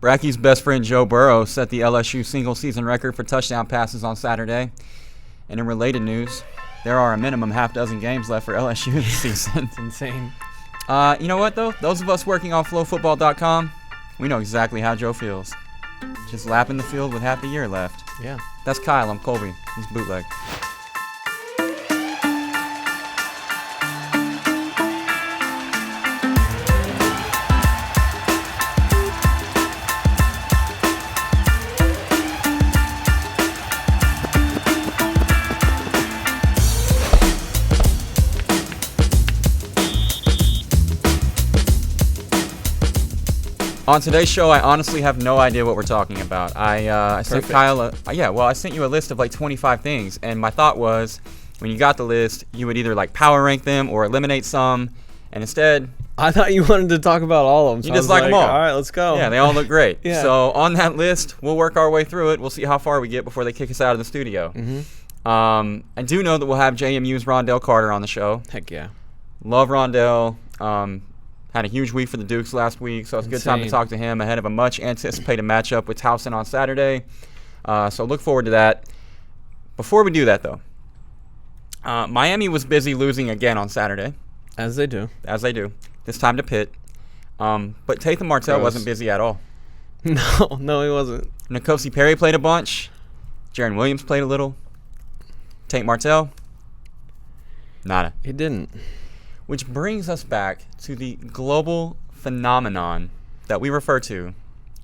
Bracky's best friend Joe Burrow set the LSU single-season record for touchdown passes on Saturday. And in related news, there are a minimum half dozen games left for LSU this season. It's insane. You know what, though? Those of us working on FloFootball.com, we know exactly how Joe feels. Just lapping the field with half the year left. Yeah. That's Kyle. I'm Colby. He's Bootleg. On today's show, I honestly have no idea what we're talking about. I sent Kyle I sent you a list of like 25 things, and my thought was, when you got the list, you would either like power rank them or eliminate some, and instead, I thought you wanted to talk about all of them. So you just like them all. All right, let's go. Yeah, they all look great. Yeah. So on that list, we'll work our way through it. We'll see how far we get before they kick us out of the studio. Mm-hmm. I do know that we'll have JMU's Rondelle Carter on the show. Heck yeah. Love Rondelle. Had a huge week for the Dukes last week, so it's a good time to talk to him ahead of a much-anticipated matchup with Towson on Saturday. So look forward to that. Before we do that, though, Miami was busy losing again on Saturday. As they do. As they do. This time to Pitt. But Tatham Martell wasn't busy at all. No, he wasn't. N'Kosi Perry played a bunch. Jaron Williams played a little. Tate Martell, nada. He didn't. Which brings us back to the global phenomenon that we refer to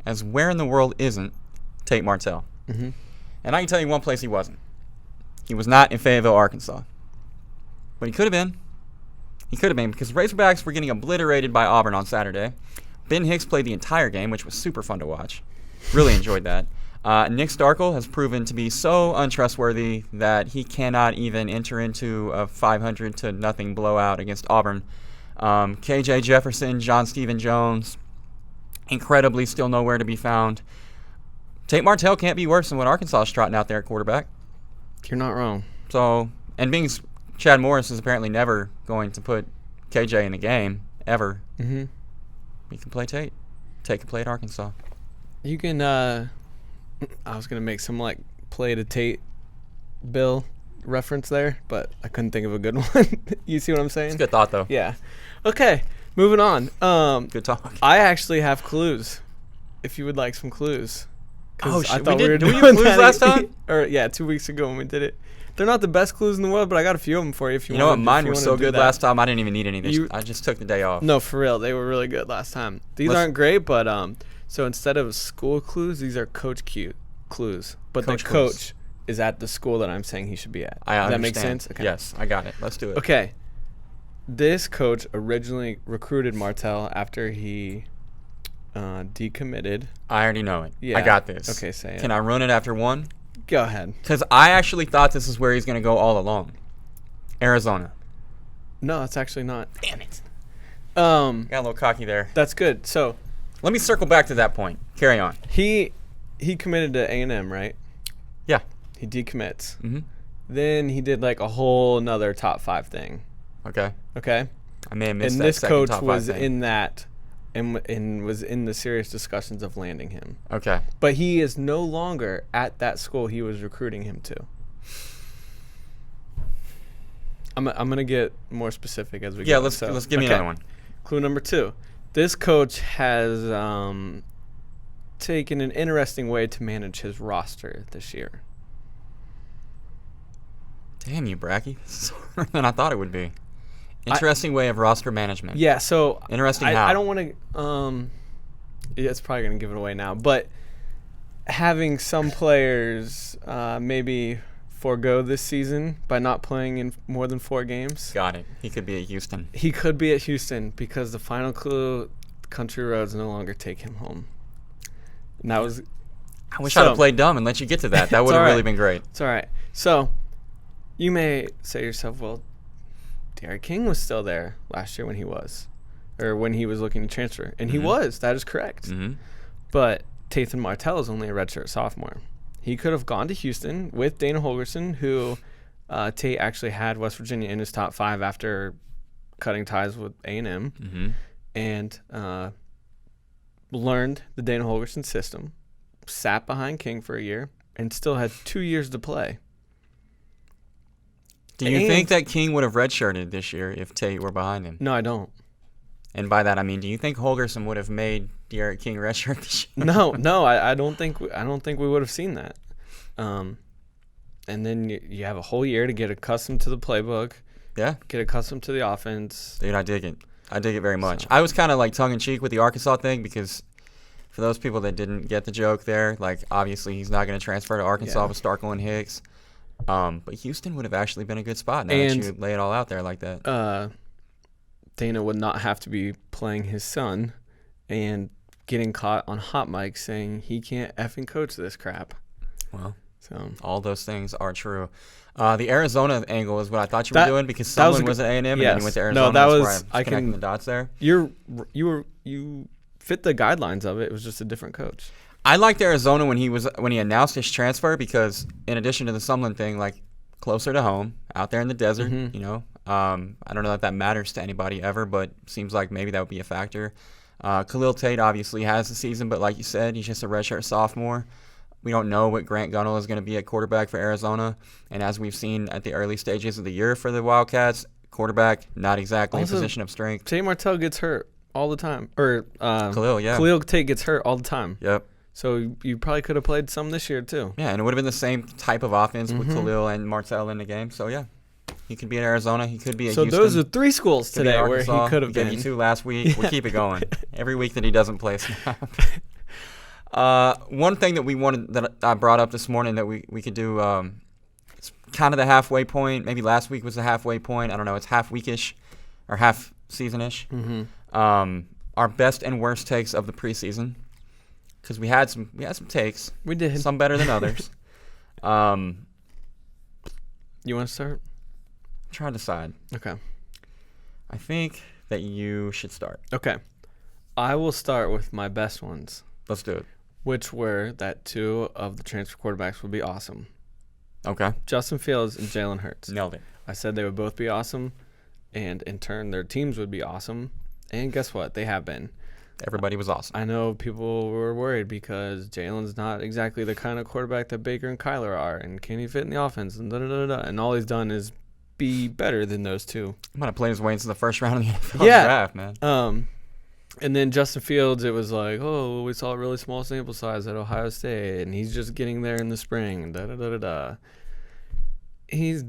as where in the world isn't Tate Martell. Mm-hmm. And I can tell you one place he wasn't. He was not in Fayetteville, Arkansas. But he could have been. He could have been, because Razorbacks were getting obliterated by Auburn on Saturday. Ben Hicks played the entire game, which was super fun to watch. Really enjoyed that. Nick Starkel has proven to be so untrustworthy that he cannot even enter into a 500-0 blowout against Auburn. KJ Jefferson, John Stephen Jones, incredibly still nowhere to be found. Tate Martell can't be worse than what Arkansas is trotting out there at quarterback. You're not wrong. So, and being Chad Morris is apparently never going to put KJ in the game, ever. Mm-hmm. You can play Tate. Tate can play at Arkansas. You can, I was going to make some, like, play to Tate Bill reference there, but I couldn't think of a good one. You see what I'm saying? It's a good thought, though. Yeah. Okay, moving on. Good talk. I actually have clues, if you would like some clues. Oh, shit. I thought we were doing clues last time? Or, yeah, 2 weeks ago when we did it. They're not the best clues in the world, but I got a few of them for you if you want. You know what? Mine were so good last time, I didn't even need any. I just took the day off. No, for real. They were really good last time. These aren't great, but so instead of school clues, these are coach clues. But the coach is at the school that I'm saying he should be at. Does that make sense? Okay. Yes, I got it. Let's do it. Okay. This coach originally recruited Martell after he decommitted. I already know it. Yeah. I got this. Okay, say it. Can I run it after one? Go ahead. Because I actually thought this is where he's going to go all along. Arizona. No, it's actually not. Damn it. Got a little cocky there. That's good. So let me circle back to that point. Carry on. He committed to A&M, right? Yeah. He decommits. Mm-hmm. Then he did like a whole nother top 5 thing. Okay. I may have missed and that this second coach top 5 was thing. in that and was in the serious discussions of landing him. Okay. But he is no longer at that school he was recruiting him to. I'm going to get more specific as we go. Yeah, let's give me another one. Clue number 2. This coach has taken an interesting way to manage his roster this year. Damn you, Bracky. This is harder than I thought it would be. Interesting way of roster management. Yeah, so interesting how. I don't want to it's probably going to give it away now, but having some players maybe forego this season by not playing in more than 4 games. Got it. He could be at Houston. He could be at Houston because the final clue, country roads no longer take him home. And that was I wish I'd have played dumb and let you get to that. That would have really been great. It's all right. So you may say to yourself, well, Derek King was still there last year when he was looking to transfer. And he was. That is correct. Mm-hmm. But Tatham Martell is only a redshirt sophomore. He could have gone to Houston with Dana Holgerson, who Tate actually had West Virginia in his top 5 after cutting ties with A&M. Mm-hmm. And learned the Dana Holgorsen system, sat behind King for a year, and still had 2 years to play. Do you think that King would have redshirted this year if Tate were behind him? No, I don't. And by that I mean, do you think Holgorsen would have made De'Aaron King redshirt this year? No, I don't think we would have seen that. And then you have a whole year to get accustomed to the playbook. Yeah. Get accustomed to the offense. Dude, I dig it. I dig it very much. I was kind of like tongue-in-cheek with the Arkansas thing because for those people that didn't get the joke there, like obviously he's not going to transfer to Arkansas with Starkle and Hicks. But Houston would have actually been a good spot now that you lay it all out there like that. Dana would not have to be playing his son and getting caught on hot mic saying he can't effing coach this crap. Well, so all those things are true. The Arizona angle is what I thought you were doing because someone was at A&M and then you went to Arizona. No, that was where I connecting the dots there. You fit the guidelines of it. It was just a different coach. I liked Arizona when he announced his transfer because in addition to the Sumlin thing, like closer to home, out there in the desert, you know. I don't know if that matters to anybody ever, but seems like maybe that would be a factor. Khalil Tate obviously has the season, but like you said, he's just a redshirt sophomore. We don't know what Grant Gunnell is going to be at quarterback for Arizona. And as we've seen at the early stages of the year for the Wildcats, quarterback, not exactly also, a position of strength. Tate Martell gets hurt all the time. Or Khalil Tate gets hurt all the time. Yep. So you probably could have played some this year too. Yeah, and it would have been the same type of offense with Khalil and Martell in the game. So, yeah. He could be at Arizona. He could be at Houston. So those are 3 schools today where he could have been. Gave you 2 last week. We'll keep it going. Every week that he doesn't play snap. One thing that I brought up this morning that we could do, it's kind of the halfway point. Maybe last week was the halfway point. I don't know. It's half weekish or half season-ish. Our best and worst takes of the preseason, because we had some takes. We did. Some better than others. You want to start? I'm trying to decide. Okay. I think that you should start. Okay. I will start with my best ones. Let's do it. Which were that 2 of the transfer quarterbacks would be awesome. Okay. Justin Fields and Jalen Hurts. Nailed it. I said they would both be awesome, and in turn their teams would be awesome. And guess what? They have been. Everybody was awesome. I know people were worried because Jalen's not exactly the kind of quarterback that Baker and Kyler are, and can he fit in the offense, and da-da-da-da. And all he's done is be better than those 2. I'm going to play his way into the first round of the NFL draft, man. And then Justin Fields, it was like, oh, we saw a really small sample size at Ohio State, and he's just getting there in the spring, and da-da-da-da-da. He's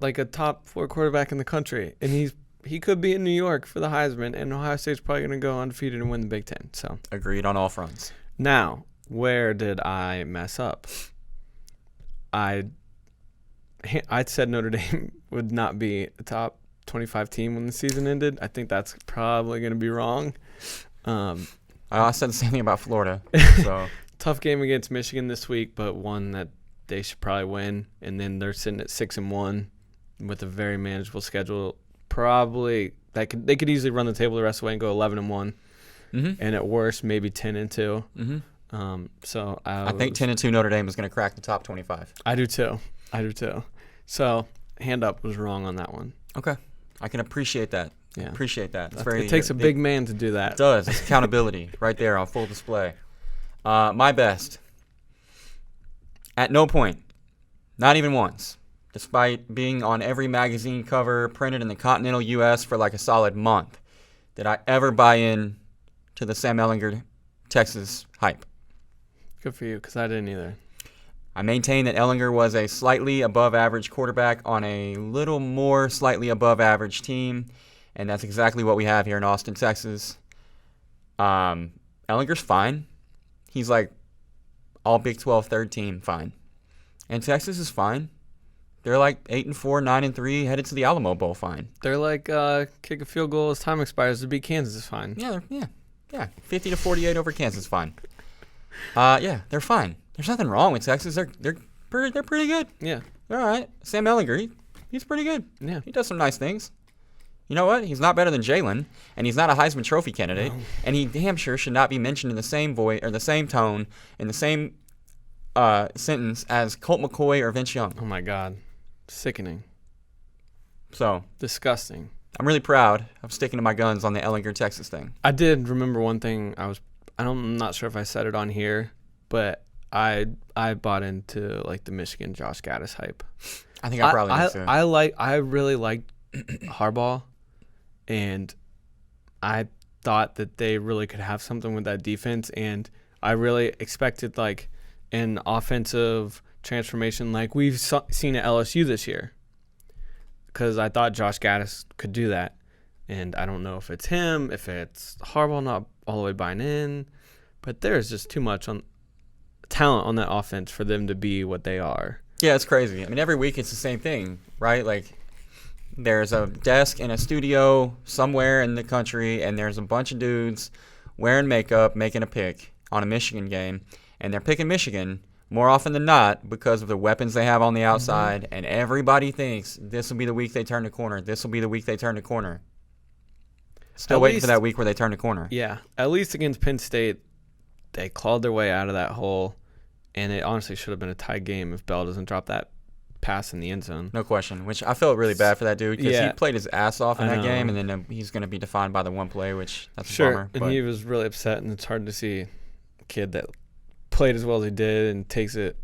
like a top 4 quarterback in the country, and he could be in New York for the Heisman, and Ohio State's probably going to go undefeated and win the Big Ten. So agreed on all fronts. Now, where did I mess up? I said Notre Dame would not be a top 25 team when the season ended. I think that's probably going to be wrong. I said the same thing about Florida. So tough game against Michigan this week, but one that they should probably win. And then they're sitting at 6-1 with a very manageable schedule. Probably they could easily run the table the rest of the way and go 11-1, and at worst maybe 10-2. So I think 10-2 Notre Dame is going to crack the top 25. I do too. So hand up was wrong on that one. Okay, I can appreciate that. Yeah, appreciate that. It takes a big man to do that. It does. It's accountability right there on full display. My best. At no point, not even once, despite being on every magazine cover printed in the continental U.S. for like a solid month, did I ever buy in to the Sam Ehlinger Texas hype. Good for you, because I didn't either. I maintain that Ehlinger was a slightly above average quarterback on a little more slightly above average team, and that's exactly what we have here in Austin, Texas. Ehlinger's fine. He's like all Big 12 third team fine. And Texas is fine. They're like 8-4, 9-3, headed to the Alamo Bowl fine. They're like kick a field goal as time expires to beat Kansas is fine. Yeah, 50-48 over Kansas fine. They're fine. There's nothing wrong with Texas. They're pretty good. Yeah. They're all right. Sam Ehlinger, he's pretty good. Yeah. He does some nice things. You know what? He's not better than Jalen, and he's not a Heisman Trophy candidate, and he damn sure should not be mentioned in the same voice or the same tone in the same sentence as Colt McCoy or Vince Young. Oh my God, sickening. So disgusting. I'm really proud of sticking to my guns on the Ehlinger Texas thing. I did remember one thing I was I'm not sure if I said it on here, but I bought into like the Michigan Josh Gaddis hype. I think I probably did too. I really liked Harbaugh, and I thought that they really could have something with that defense, and I really expected like an offensive transformation like we've seen at LSU this year, because I thought Josh Gaddis could do that. And I don't know if it's him, if it's Harbaugh not all the way buying in, but there's just too much on talent on that offense for them to be what they are. Yeah, it's crazy. I mean, every week it's the same thing, right? Like, there's a desk in a studio somewhere in the country, and there's a bunch of dudes wearing makeup making a pick on a Michigan game, and they're picking Michigan more often than not because of the weapons they have on the outside, and everybody thinks this will be the week they turn the corner. This will be the week they turn the corner. Still waiting for that week where they turn the corner. Yeah, at least against Penn State, they clawed their way out of that hole, and it honestly should have been a tied game if Bell doesn't drop that pass in the end zone. No question, which I felt really bad for that dude because he played his ass off in that game, and then he's going to be defined by the one play, which that's a bummer. And he was really upset, and it's hard to see a kid that played as well as he did and takes it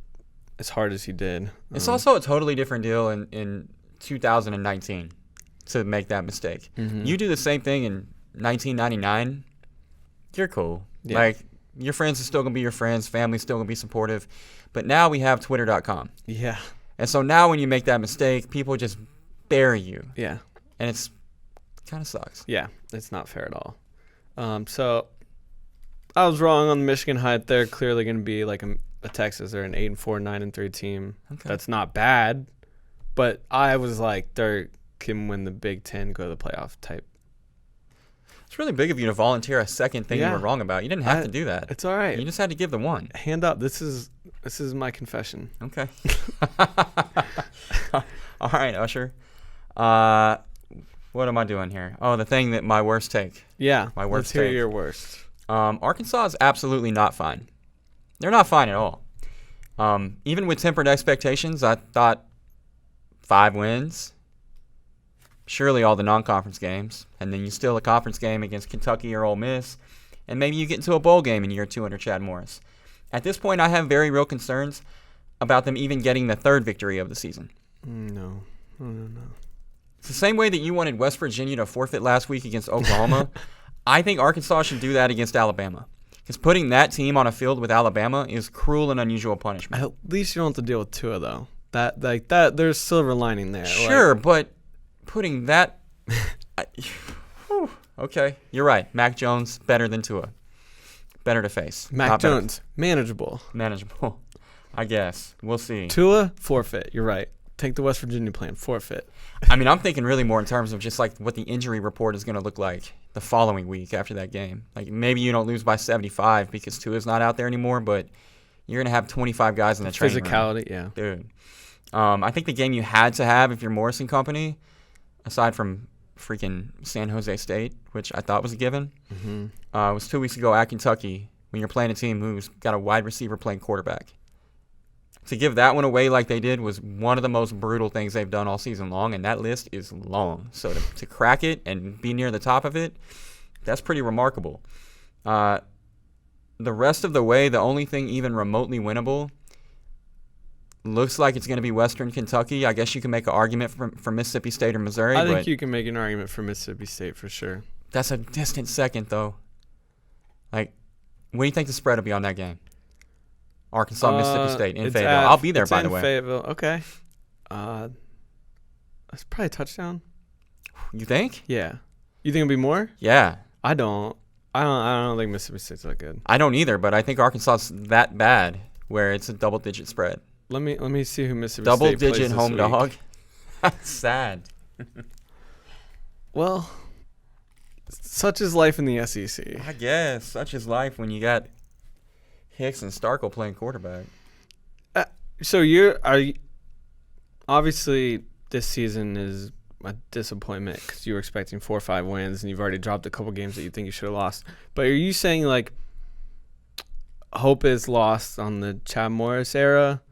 as hard as he did. It's also a totally different deal in 2019 to make that mistake. You do the same thing in 1999, you're cool. Yeah. Like, your friends are still going to be your friends, family's still going to be supportive. But now we have Twitter.com. Yeah. And so now when you make that mistake, people just bury you. Yeah. And it kind of sucks. Yeah, it's not fair at all. So I was wrong on the Michigan hype. They're clearly going to be like a Texas. They're an 8-4, 9-3 team. Okay. That's not bad. But I was like, they can win the Big Ten, go to the playoff type. It's really big of you to volunteer a second thing you were wrong about. You didn't have to do that. It's all right. You just had to give the one. Hand up. This is my confession. Okay. All right, Usher. What am I doing here? Oh, the thing that my worst take. Yeah. My worst take. Let's hear take. your worst. Arkansas is absolutely not fine. They're not fine at all. Even with tempered expectations, I thought 5 wins. Surely all the non-conference games, and then you steal a conference game against Kentucky or Ole Miss, and maybe you get into a bowl game in year 2 under Chad Morris. At this point, I have very real concerns about them even getting the 3rd victory of the season. No. It's the same way that you wanted West Virginia to forfeit last week against Oklahoma. I think Arkansas should do that against Alabama, because putting that team on a field with Alabama is cruel and unusual punishment. At least you don't have to deal with Tua, though. That there's silver lining there. Sure, but putting that okay, you're right. Mac Jones better than Tua. Better to face. Mac Jones, manageable, I guess. We'll see. Tua, forfeit. You're right. Take the West Virginia plan, forfeit. I mean, I'm thinking really more in terms of just like what the injury report is going to look like the following week after that game. Like, maybe you don't lose by 75 because Tua's not out there anymore, but you're going to have 25 guys in the training room. Physicality, yeah. Dude. I think the game you had to have if you're Morrison Company, aside from freaking San Jose State, which I thought was a given, was 2 weeks ago at Kentucky when you're playing a team who's got a wide receiver playing quarterback. To give that one away like they did was one of the most brutal things they've done all season long, and that list is long. So to crack it and be near the top of it, that's pretty remarkable. The rest of the way, the only thing even remotely winnable looks like it's going to be Western Kentucky. I guess you can make an argument for Mississippi State or Missouri. I think you can make an argument for Mississippi State for sure. That's a distant second, though. Like, what do you think the spread will be on that game? Arkansas, Mississippi State in Fayetteville. I'll be there, by the way. Fayetteville. Okay. That's probably a touchdown. You think? Yeah. You think it'll be more? Yeah. I don't think Mississippi State's that good. I don't either, but I think Arkansas is that bad where it's a double-digit spread. Let me see who Mississippi State plays double-digit home week. dog. That's sad. Well, such is life in the SEC. I guess such is life when you got Hicks and Starkle playing quarterback. So obviously this season is a disappointment because you were expecting 4 or 5 wins and you've already dropped a couple games that you think you should have lost. But are you saying like hope is lost on the Chad Morris era,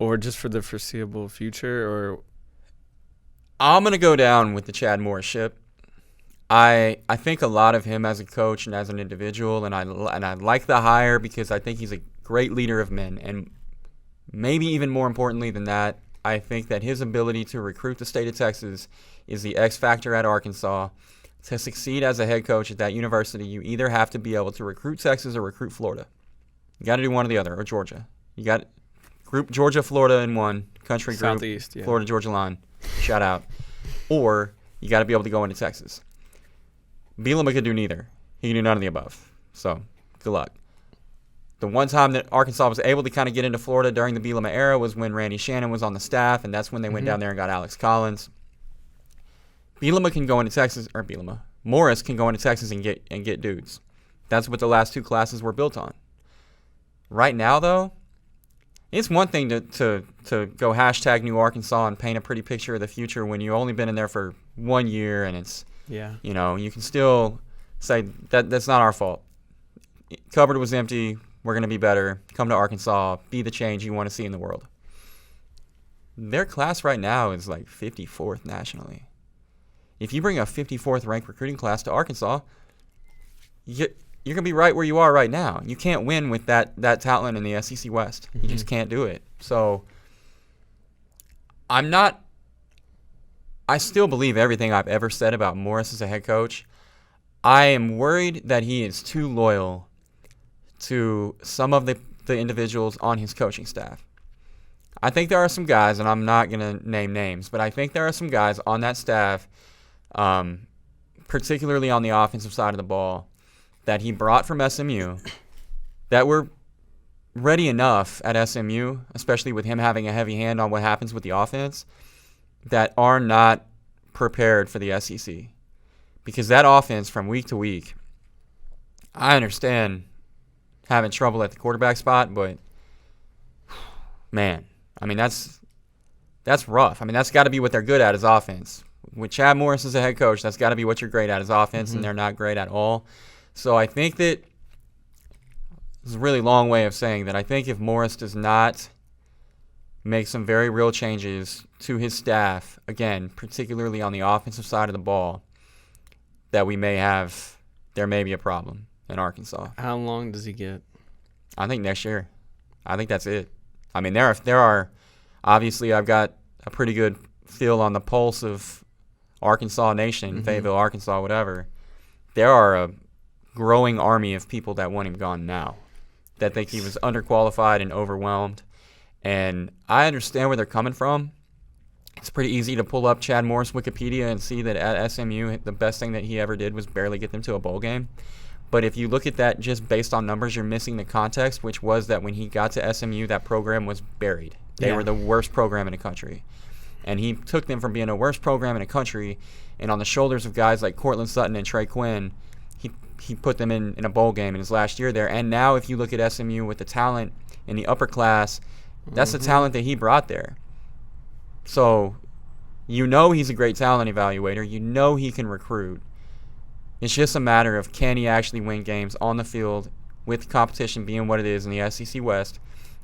or just for the foreseeable future? Or I'm gonna go down with the Chad Morris ship. I think a lot of him as a coach and as an individual, and I like the hire because I think he's a great leader of men, and maybe even more importantly than that, I think that his ability to recruit the state of Texas is the X factor at Arkansas. To succeed as a head coach at that university, you either have to be able to recruit Texas or recruit Florida. You got to do one or the other, or Georgia. You got group Georgia, Florida in one country group, Southeast, yeah. Florida, Georgia line, shout out. Or you got to be able to go into Texas. Bielema could do neither. He can do none of the above. So, good luck. The one time that Arkansas was able to kind of get into Florida during the Bielema era was when Randy Shannon was on the staff, and that's when they went down there and got Alex Collins. Bielema can go into Texas, or Morris can go into Texas and get dudes. That's what the last two classes were built on. Right now, though, it's one thing to go hashtag New Arkansas and paint a pretty picture of the future when you've only been in there for 1 year, and it's, you can still say that's not our fault. Cupboard was empty. We're going to be better. Come to Arkansas. Be the change you want to see in the world. Their class right now is like 54th nationally. If you bring a 54th ranked recruiting class to Arkansas, you're going to be right where you are right now. You can't win with that talent in the SEC West. You just can't do it. So I still believe everything I've ever said about Morris as a head coach. I am worried that he is too loyal to some of the individuals on his coaching staff. I think there are some guys, and I'm not going to name names, but I think there are some guys on that staff, particularly on the offensive side of the ball, that he brought from SMU that were ready enough at SMU, especially with him having a heavy hand on what happens with the offense, that are not prepared for the SEC. Because that offense from week to week, I understand having trouble at the quarterback spot, but man, I mean, that's rough. I mean, that's got to be what they're good at is offense. With Chad Morris as a head coach, that's got to be what you're great at is offense, and they're not great at all. So I think that this is a really long way of saying that I think if Morris does not make some very real changes to his staff, again, particularly on the offensive side of the ball, that there may be a problem in Arkansas. How long does he get? I think next year. I think that's it. I mean, there are obviously I've got a pretty good feel on the pulse of Arkansas Nation, Fayetteville, Arkansas, whatever. There are a growing army of people that want him gone now, that think he was underqualified and overwhelmed. And I understand where they're coming from. It's pretty easy to pull up Chad Morris Wikipedia and see that at SMU, the best thing that he ever did was barely get them to a bowl game. But if you look at that just based on numbers, you're missing the context, which was that when he got to SMU, that program was buried. They were the worst program in the country. And he took them from being a worst program in the country, and on the shoulders of guys like Cortland Sutton and Trey Quinn, he put them in a bowl game in his last year there. And now if you look at SMU with the talent in the upper class, that's the talent that he brought there. So he's a great talent evaluator. He can recruit. It's just a matter of can he actually win games on the field with competition being what it is in the SEC West.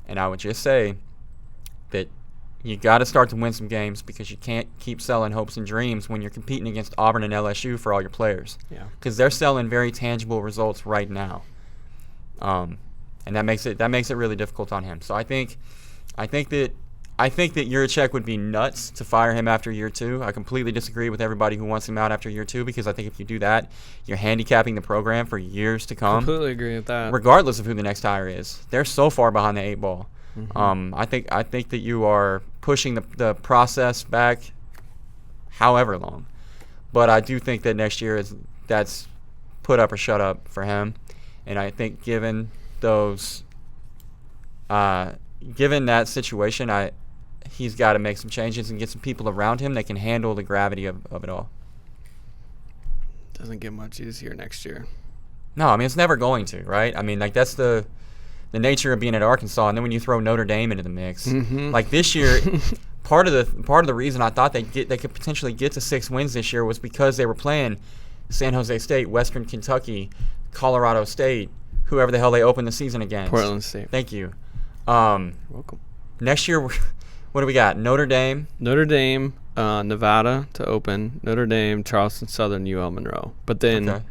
And I would just say that you got to start to win some games because you can't keep selling hopes and dreams when you're competing against Auburn and LSU for all your players. Yeah. Because they're selling very tangible results right now. And that makes it really difficult on him. So I think that Yurachek would be nuts to fire him after year 2. I completely disagree with everybody who wants him out after year 2 because I think if you do that, you're handicapping the program for years to come. Completely agree with that. Regardless of who the next hire is. They're so far behind the 8 ball. I think that you are pushing the process back however long. But I do think that next year that's put up or shut up for him. And I think given that situation, he's got to make some changes and get some people around him that can handle the gravity of it all. Doesn't get much easier next year. No, I mean, it's never going to, right? I mean, like, that's the nature of being at Arkansas. And then when you throw Notre Dame into the mix, like this year, part of the reason I thought they could potentially get to 6 wins this year was because they were playing San Jose State, Western Kentucky, Colorado State, whoever the hell they opened the season against. Portland State. Thank you. Welcome. Next year, what do we got? Notre Dame, Nevada to open, Notre Dame, Charleston Southern, UL Monroe. But then, Okay.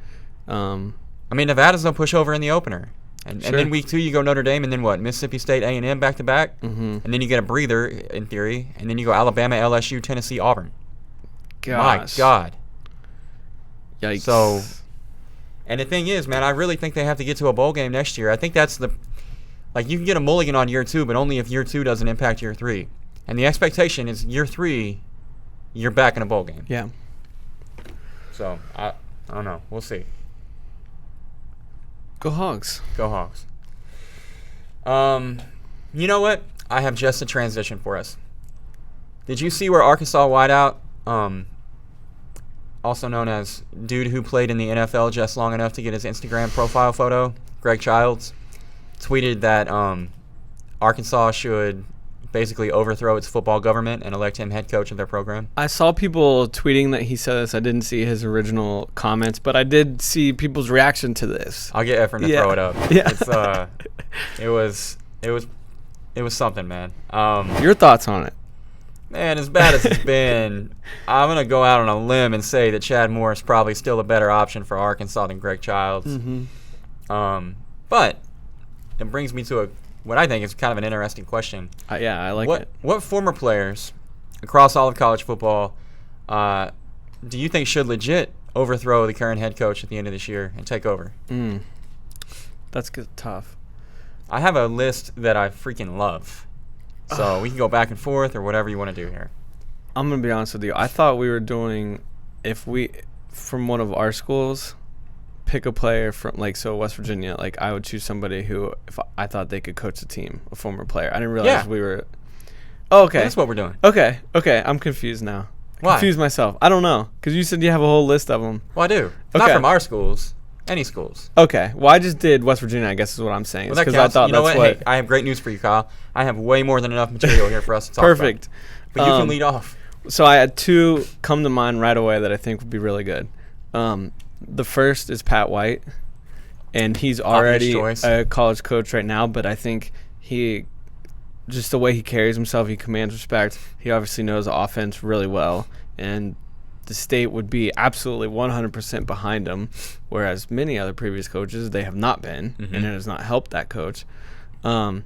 I mean, Nevada's no pushover in the opener. And Sure. then week 2, you go Notre Dame, and then what? Mississippi State, A&M back-to-back? Mm-hmm. And then you get a breather, in theory. And then you go Alabama, LSU, Tennessee, Auburn. Gosh. My God. Yikes. So, and the thing is, man, I really think they have to get to a bowl game next year. I think that's you can get a mulligan on year 2, but only if year 2 doesn't impact year 3. And the expectation is year 3, you're back in a bowl game. Yeah. So, I don't know. We'll see. Go Hogs. Go Hogs. You know what? I have just a transition for us. Did you see where Arkansas wideout, also known as dude who played in the NFL just long enough to get his Instagram profile photo, Greg Childs, tweeted that Arkansas should basically overthrow its football government and elect him head coach of their program? I saw people tweeting that he said this. I didn't see his original comments, but I did see people's reaction to this. I'll get Ephraim to throw it up. Yeah. It's it was something, man. Your thoughts on it? Man, as bad as it's been, I'm going to go out on a limb and say that Chad Moore is probably still a better option for Arkansas than Greg Childs. Mm-hmm. But it brings me to what I think is kind of an interesting question. Yeah, I like it. What former players across all of college football do you think should legit overthrow the current head coach at the end of this year and take over? That's tough. I have a list that I freaking love. So we can go back and forth or whatever you want to do here. I'm going to be honest with you. I thought we were doing, from one of our schools, pick a player from, West Virginia. I would choose somebody who, if I thought they could coach the team, a former player. I didn't realize we were. Oh, okay. That's what we're doing. Okay. I'm confused now. Why? Confused myself. I don't know. Because you said you have a whole list of them. Well, I do. Not Okay. from our schools. Any schools. Okay. Well, I just did West Virginia, I guess is what I'm saying. Well, that Because counts. I thought You know that's what? Hey, I have great news for you, Kyle. I have way more than enough material here for us to talk Perfect. about. But you can lead off. So I had 2 come to mind right away that I think would be really good. The first is Pat White, and he's already a college coach right now, but I think just the way he carries himself, he commands respect. He obviously knows the offense really well, and the state would be absolutely 100% behind him, whereas many other previous coaches, they have not been, and it has not helped that coach. And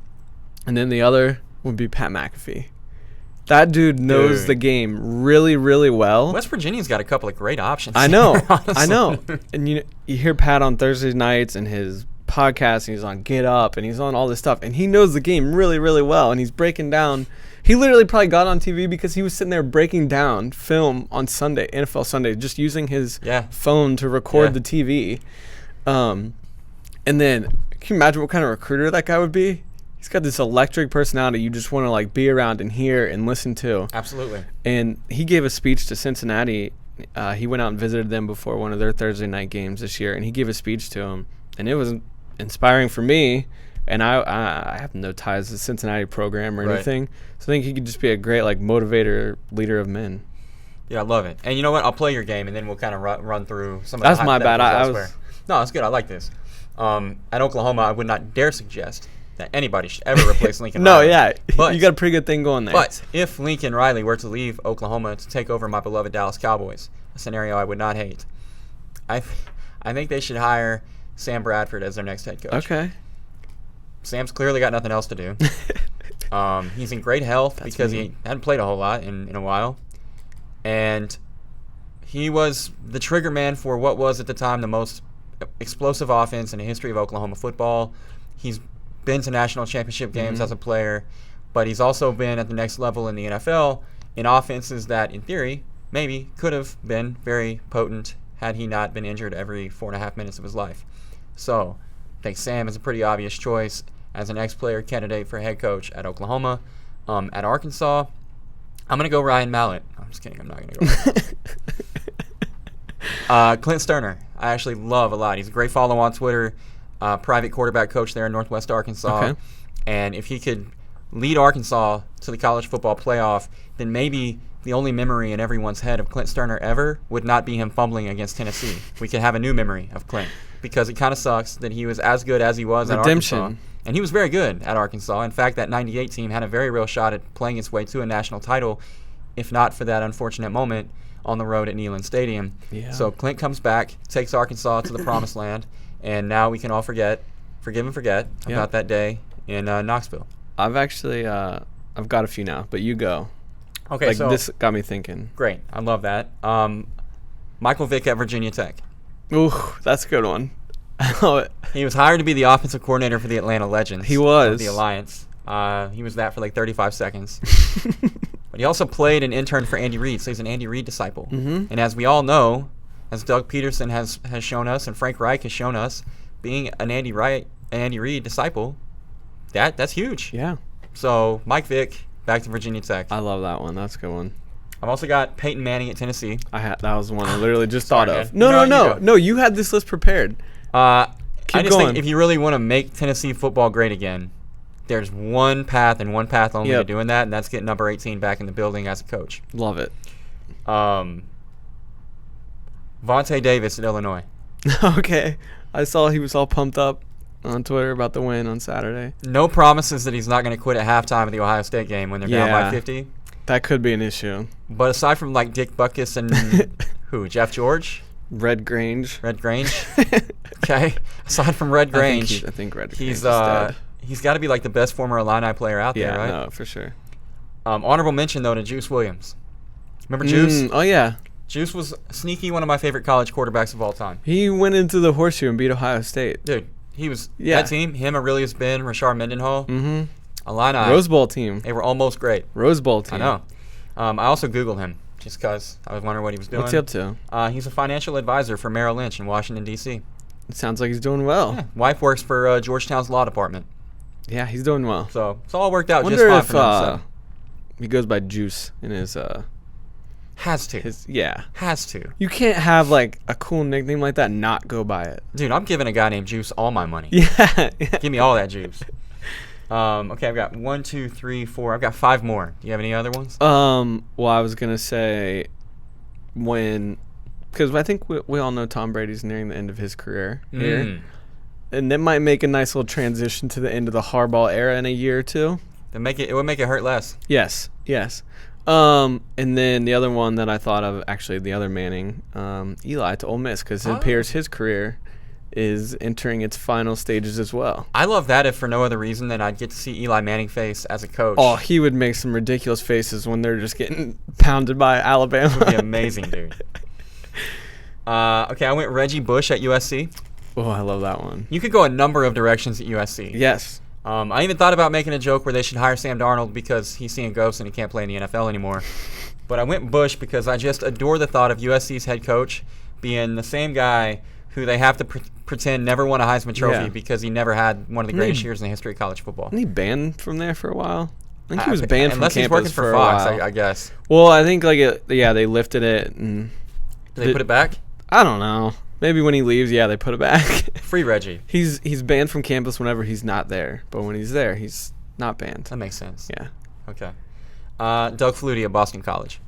then the other would be Pat McAfee. That dude knows the game really, really well. West Virginia's got a couple of great options. I know. Honestly. I know. And you hear Pat on Thursday nights and his podcast, and he's on Get Up, and he's on all this stuff, and he knows the game really, really well, and he's breaking down. He literally probably got on TV because he was sitting there breaking down film on Sunday, NFL Sunday, just using his phone to record the TV. And then, can you imagine what kind of recruiter that guy would be? He's got this electric personality you just want to be around and hear and listen to. Absolutely. And he gave a speech to Cincinnati. He went out and visited them before one of their Thursday night games this year, and he gave a speech to him, and it was inspiring for me. And I have no ties to the Cincinnati program or anything, so I think he could just be a great motivator, leader of men. Yeah, I love it. And you know what? I'll play your game, and then we'll kind of run through some of That's the my bad. No, that's good. I like this. At Oklahoma, I would not dare suggest that anybody should ever replace Lincoln Riley. But you got a pretty good thing going there. But if Lincoln Riley were to leave Oklahoma to take over my beloved Dallas Cowboys, a scenario I would not hate, I think they should hire Sam Bradford as their next head coach. Okay. Sam's clearly got nothing else to do. He's in great health because he hadn't played a whole lot in a while. And he was the trigger man for what was at the time the most explosive offense in the history of Oklahoma football. He's been to national championship games as a player, but he's also been at the next level in the NFL in offenses that, in theory, maybe could have been very potent had he not been injured every 4.5 minutes of his life. So I think Sam is a pretty obvious choice as an ex-player candidate for head coach at Oklahoma. At Arkansas, I'm going to go Ryan Mallett. I'm just kidding. I'm not going to go Ryan. Clint Sterner, I actually love a lot. He's a great follow on Twitter, private quarterback coach there in Northwest Arkansas. Okay. And if he could lead Arkansas to the college football playoff, then maybe the only memory in everyone's head of Clint Sterner ever would not be him fumbling against Tennessee. We could have a new memory of Clint because it kind of sucks that he was as good as he was at Arkansas. And he was very good at Arkansas. In fact, that 98 team had a very real shot at playing its way to a national title if not for that unfortunate moment on the road at Neyland Stadium. Yeah. So Clint comes back, takes Arkansas to the promised land, and now we can all forgive and forget about that day in Knoxville. I've actually I've got a few now, but you go. Okay, like, so this got me thinking. Great, I love that. Michael Vick at Virginia Tech. Ooh, that's a good one. I love it. He was hired to be the offensive coordinator for the Atlanta Legends. He was. Of the Alliance. He was that for like 35 seconds. But he also played an intern for Andy Reid, so he's an Andy Reid disciple. Mm-hmm. And as we all know, as Doug Peterson has shown us and Frank Reich has shown us, being an Andy Reid disciple, that's huge. Yeah. So Mike Vick back to Virginia Tech. I love that one. That's a good one. I've also got Peyton Manning at Tennessee. That was one I literally just Sorry, thought of. man. No. You had this list prepared. I just going. think if you really want to make Tennessee football great again, there's one path and one path only to doing that, and that's getting number 18 back in the building as a coach. Love it. Vontae Davis at Illinois. Okay. I saw he was all pumped up on Twitter about the win on Saturday. No promises that he's not going to quit at halftime of the Ohio State game when they're down by 50. That could be an issue. But aside from like Dick Butkus and Jeff George? Red Grange. Okay. Aside from Red Grange, I think Red Grange is dead. He's got to be like the best former Illini player out there, right? Yeah, no, for sure. Honorable mention, though, to Juice Williams. Remember Juice? Oh, yeah. Juice was sneaky one of my favorite college quarterbacks of all time. He went into the horseshoe and beat Ohio State. Dude, he was that team, him, Aurelius Ben, Rashard Mendenhall, Illini. Rose Bowl team. They were almost great. Rose Bowl team. I know. I also Googled him just because I was wondering what he was doing. What's he up to? He's a financial advisor for Merrill Lynch in Washington, D.C. It sounds like he's doing well. Yeah. Wife works for Georgetown's law department. Yeah, he's doing well. So it's all worked out Wonder just fine if, for him. So. He goes by Juice in his Has to. Has to. You can't have like a cool nickname like that and not go by it. Dude, I'm giving a guy named Juice all my money. Yeah. Give me all that juice. Okay, I've got 1, 2, 3, 4. I've got 5 more. Do you have any other ones? Well, I was gonna say because I think we all know Tom Brady's nearing the end of his career here, and that might make a nice little transition to the end of the Harbaugh era in a year or two. It would make it hurt less. Yes. And then the other one that I thought of, actually, the other Manning, Eli to Ole Miss, because it appears his career is entering its final stages as well. I love that if for no other reason than I'd get to see Eli Manning face as a coach. Oh, he would make some ridiculous faces when they're just getting pounded by Alabama. It would be amazing, dude. Okay, I went Reggie Bush at USC. Oh, I love that one. You could go a number of directions at USC. Yes. I even thought about making a joke where they should hire Sam Darnold because he's seeing ghosts and he can't play in the NFL anymore. But I went Bush because I just adore the thought of USC's head coach being the same guy who they have to pretend never won a Heisman Trophy because he never had one of the greatest years in the history of college football. Wasn't he banned from there for a while? I think he was banned from campus unless he's working for Fox, I guess. Well, I think they lifted it. And did they put it back? I don't know. Maybe when he leaves, they put it back. Free Reggie. He's banned from campus whenever he's not there, but when he's there, he's not banned. That makes sense. Yeah. Okay. Doug Flutie at Boston College.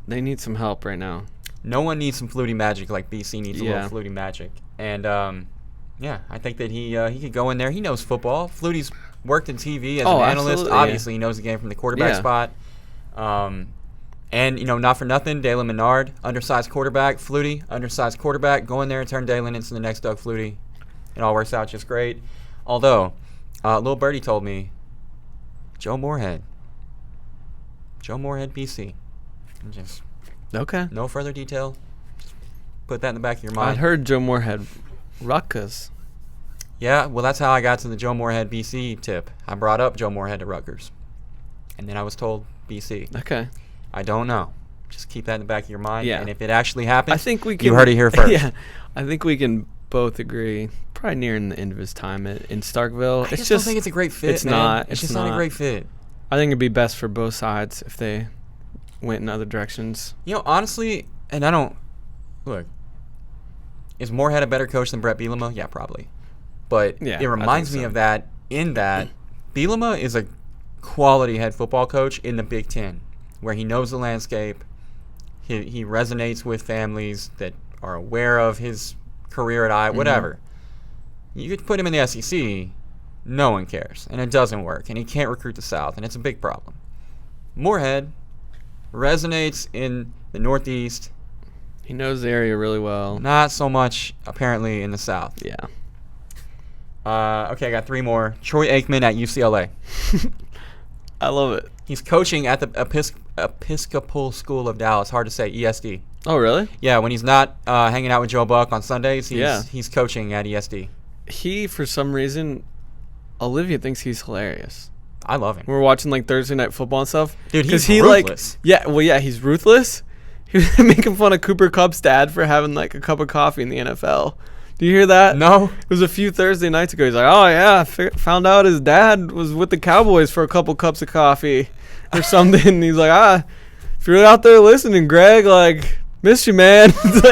They need some help right now. No one needs some Flutie magic like BC needs a little Flutie magic. And, I think that he could go in there. He knows football. Flutie's worked in TV as an analyst. Obviously, he knows the game from the quarterback spot. And, not for nothing, Dalen Menard, undersized quarterback. Flutie, undersized quarterback. Go in there and turn Dalen into the next Doug Flutie. It all works out just great. Although, Lil Birdie told me, Joe Moorhead, BC. Just no further detail. Just put that in the back of your mind. I'd heard Joe Moorhead Rutgers. Yeah, well, that's how I got to the Joe Moorhead BC tip. I brought up Joe Moorhead to Rutgers. And then I was told BC. Okay. I don't know. Just keep that in the back of your mind. Yeah. And if it actually happens, I think we can, you heard it here first. Yeah. I think we can both agree, probably nearing the end of his time in Starkville. I just don't think it's a great fit, it's man. Not. It's just not a great fit. I think it'd be best for both sides if they went in other directions. Honestly, and I don't... Look, is Moorhead a better coach than Brett Bielema? Yeah, probably. But it reminds me of that in that Bielema is a quality head football coach in the Big Ten, where he knows the landscape. He resonates with families that are aware of his career at Iowa, whatever. You could put him in the SEC, no one cares, and it doesn't work, and he can't recruit the South, and it's a big problem. Moorhead resonates in the Northeast. He knows the area really well. Not so much, apparently, in the South. Yeah. Okay, I got 3 more. Troy Aikman at UCLA. I love it. He's coaching at the Episcopal School of Dallas. Hard to say, ESD. Oh, really? Yeah, when he's not hanging out with Joe Buck on Sundays, Yeah. he's coaching at ESD. He, for some reason, Olivia thinks he's hilarious. I love him. We're watching like Thursday Night Football and stuff. Dude, he's ruthless. ruthless. He's ruthless. He was making fun of Cooper Kupp's dad for having like a cup of coffee in the NFL. Do you hear that? No. It was a few Thursday nights ago. He's like, oh, yeah, found out his dad was with the Cowboys for a couple cups of coffee or something. And he's like, if you're out there listening, Greg, like, miss you, man. It's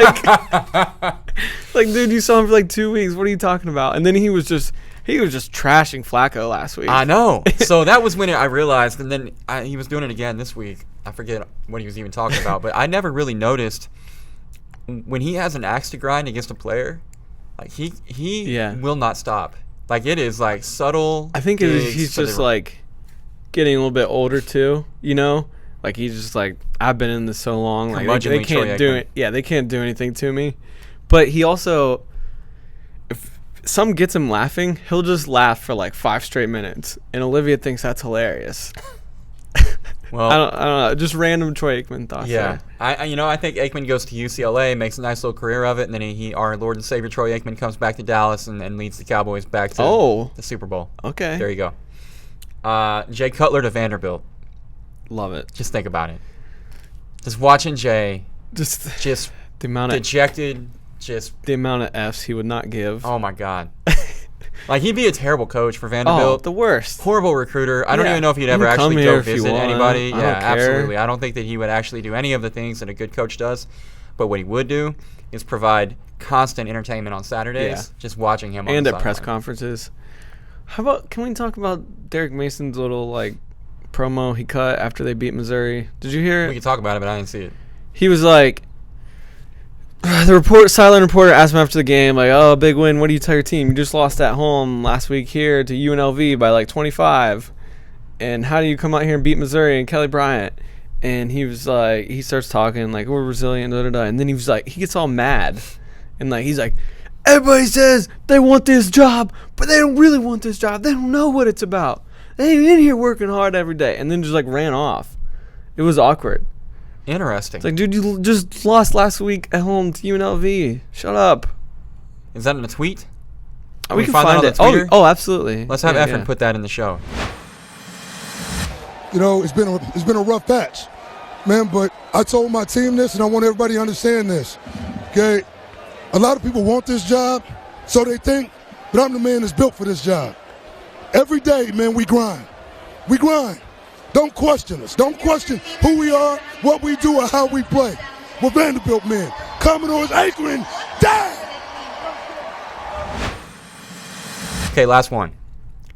like, dude, you saw him for like 2 weeks. What are you talking about? And then he was just trashing Flacco last week. I know. So that was when I realized, and then he was doing it again this week. I forget what he was even talking about, but I never really noticed when he has an axe to grind against a player. Like he will not stop. Like it is like subtle. I think he's just like getting a little bit older too. You know, like he's just like, I've been in this so long. Like they can't do it. Yeah, they can't do anything to me. But he also, if some gets him laughing, he'll just laugh for like 5 straight minutes, and Olivia thinks that's hilarious. Well, I don't know. Just random Troy Aikman thoughts. Yeah, there. I think Aikman goes to UCLA, makes a nice little career of it, and then our Lord and Savior Troy Aikman comes back to Dallas and leads the Cowboys back to the Super Bowl. Okay. There you go. Jay Cutler to Vanderbilt. Love it. Just think about it. Just watching Jay, Just the amount of dejected, the amount of F's he would not give. Oh my God. Like, he'd be a terrible coach for Vanderbilt. Oh, the worst. Horrible recruiter. I don't even know if he'd ever actually go visit anybody. I don't care. Absolutely. I don't think that he would actually do any of the things that a good coach does. But what he would do is provide constant entertainment on Saturdays, just watching him on and the at press conferences. How about, can we talk about Derek Mason's little, like, promo he cut after they beat Missouri? Did you hear it? We could talk about it, but I didn't see it. He was like, the silent reporter asked him after the game, like, oh, big win. What do you tell your team? You just lost at home last week here to UNLV by like 25. And how do you come out here and beat Missouri and Kelly Bryant? And he was like, he starts talking like, we're resilient, da da da. And then he was like, he gets all mad. And like, he's like, everybody says they want this job, but they don't really want this job. They don't know what it's about. They ain't in here working hard every day. And then just like ran off. It was awkward. Interesting. It's like, dude, you just lost last week at home to UNLV. Shut up. Is that in a tweet? We can find it. Oh, absolutely. Let's have Efren put that in the show. You know, it's been a rough patch, man. But I told my team this, and I want everybody to understand this. Okay, a lot of people want this job, so they think, but I'm the man that's built for this job. Every day, man, we grind. We grind. Don't question us. Don't question who we are, what we do, or how we play. We're Vanderbilt men. Commodores Aikman, Dad! Okay, last one.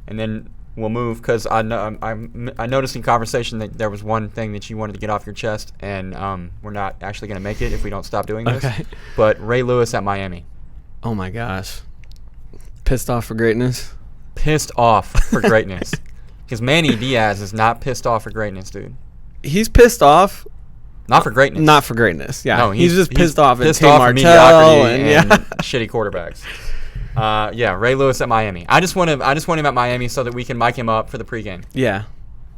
And then we'll move, because I noticed in conversation that there was one thing that you wanted to get off your chest, and we're not actually going to make it if we don't stop doing this. Okay. But Ray Lewis at Miami. Oh, my gosh. Pissed off for greatness? Pissed off for greatness. Because Manny Diaz is not pissed off for greatness, dude. He's pissed off. Not for greatness. Not for greatness. Yeah. No, he's just pissed off at Tim Martell Martell and shitty quarterbacks. Ray Lewis at Miami. I just want him at Miami so that we can mic him up for the pregame. Yeah.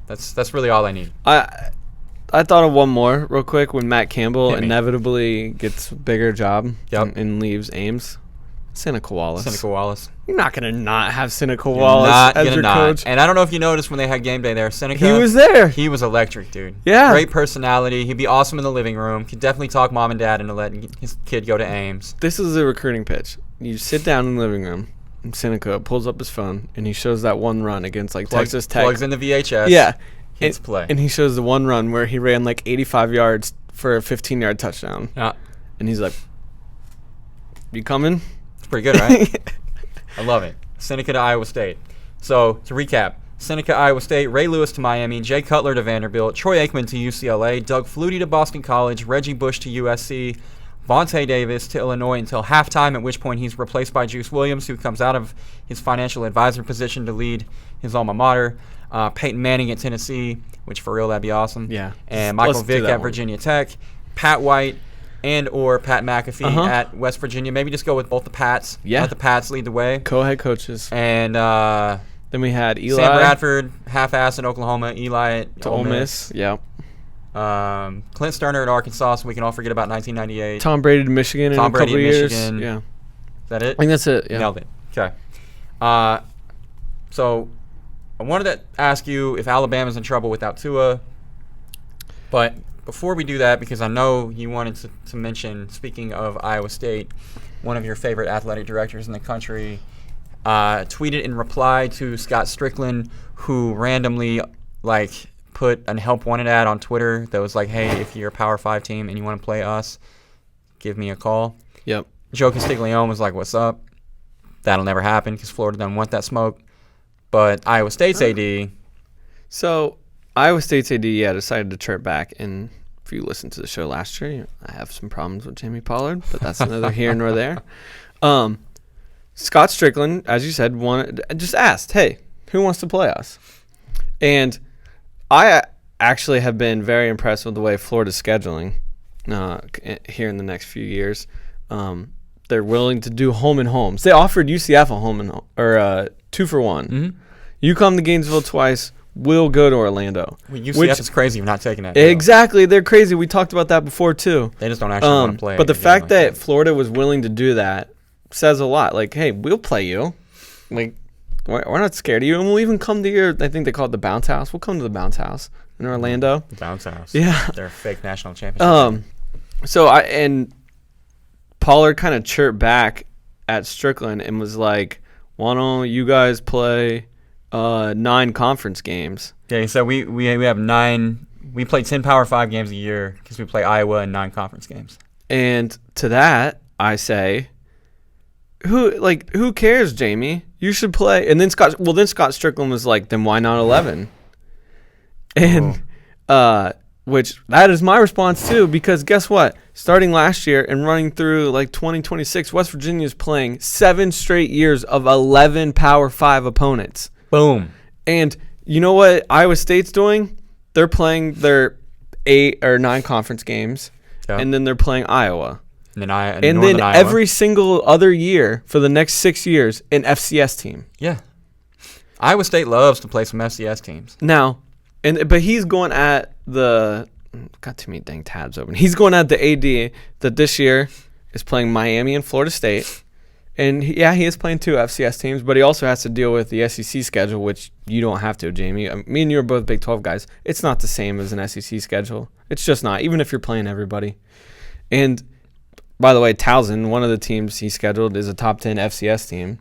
That's really all I need. I thought of one more real quick when Matt Campbell inevitably gets a bigger job and leaves Ames. Seneca Wallace. You're not going to not have Seneca Wallace as your coach. And I don't know if you noticed when they had game day there. Seneca. He was there. He was electric, dude. Yeah. Great personality. He'd be awesome in the living room. Could definitely talk mom and dad into letting his kid go to Ames. This is a recruiting pitch. You sit down in the living room, and Seneca pulls up his phone, and he shows that one run against Texas Tech. Plugs in the VHS. Yeah. Hits play. And he shows the one run where he ran like 85 yards for a 15-yard touchdown. Yeah. And he's like, you coming? Pretty good, right? I love it. Seneca to Iowa State. So, to recap, Seneca, Iowa State, Ray Lewis to Miami, Jay Cutler to Vanderbilt, Troy Aikman to UCLA, Doug Flutie to Boston College, Reggie Bush to USC, Vontae Davis to Illinois until halftime, at which point he's replaced by Juice Williams, who comes out of his financial advisor position to lead his alma mater, Peyton Manning at Tennessee, which for real, that'd be awesome. Yeah. And Michael Let's do Vick that at one. Virginia Tech, Pat White and or Pat McAfee at West Virginia. Maybe just go with both the Pats. Yeah. Let the Pats lead the way. Co-head coaches. And Then we had Eli Sam Bradford, half-ass at Oklahoma, Eli at to Ole Miss. Yeah. Clint Sterner at Arkansas, so we can all forget about 1998. Tom Brady to Michigan Tom in a Brady couple at years. Michigan. Yeah. Is that it? I think that's it. Yeah. Nailed it. Okay. So I wanted to ask you if Alabama's in trouble without Tua. But before we do that, because I know you wanted to mention, speaking of Iowa State, one of your favorite athletic directors in the country tweeted in reply to Scott Strickland, who randomly put an help wanted ad on Twitter that was like, hey, if you're a Power 5 team and you want to play us, give me a call. Yep. Joe Castiglione was like, what's up? That'll never happen because Florida doesn't want that smoke. But Iowa State's AD. So Iowa State's AD, decided to chirp back. And if you listened to the show last year, I have some problems with Jamie Pollard, but that's neither here nor there. Scott Strickland, as you said, just asked, hey, who wants to play us? And I actually have been very impressed with the way Florida's scheduling here in the next few years. They're willing to do home and homes. They offered UCF a home and 2-for-1. Mm-hmm. You come to Gainesville twice, we'll go to Orlando. Well, UCF is crazy. You're not taking that. Exactly. They're crazy. We talked about that before, too. They just don't actually want to play. But the fact that Florida was willing to do that says a lot. Like, hey, we'll play you. Like, we're not scared of you. And we'll even come to your, I think they call it the bounce house. We'll come to the bounce house in Orlando. The bounce house. Yeah. Their fake national championship. And Pollard kind of chirped back at Strickland and was like, why don't you guys play 9 conference games? Yeah, so we have 9. We play 10 Power 5 games a year because we play Iowa and 9 conference games. And to that, I say, who cares, Jamie? You should play. And then Scott Strickland was like, then why not 11? And which that is my response too, because guess what? Starting last year and running through 2026, West Virginia is playing 7 straight years of 11 Power 5 opponents. Boom. And you know what Iowa State's doing? They're playing their 8 or 9 conference games, and then they're playing Iowa. And then Iowa. Every single other year for the next 6 years, an FCS team. Yeah. Iowa State loves to play some FCS teams. Now, but he's going at got too many dang tabs open. He's going at the AD that this year is playing Miami and Florida State. And he is playing 2 FCS teams, but he also has to deal with the SEC schedule, which you don't have to, Jamie. Me and you are both Big 12 guys. It's not the same as an SEC schedule. It's just not, even if you're playing everybody. And by the way, Towson, one of the teams he scheduled, is a top 10 FCS team.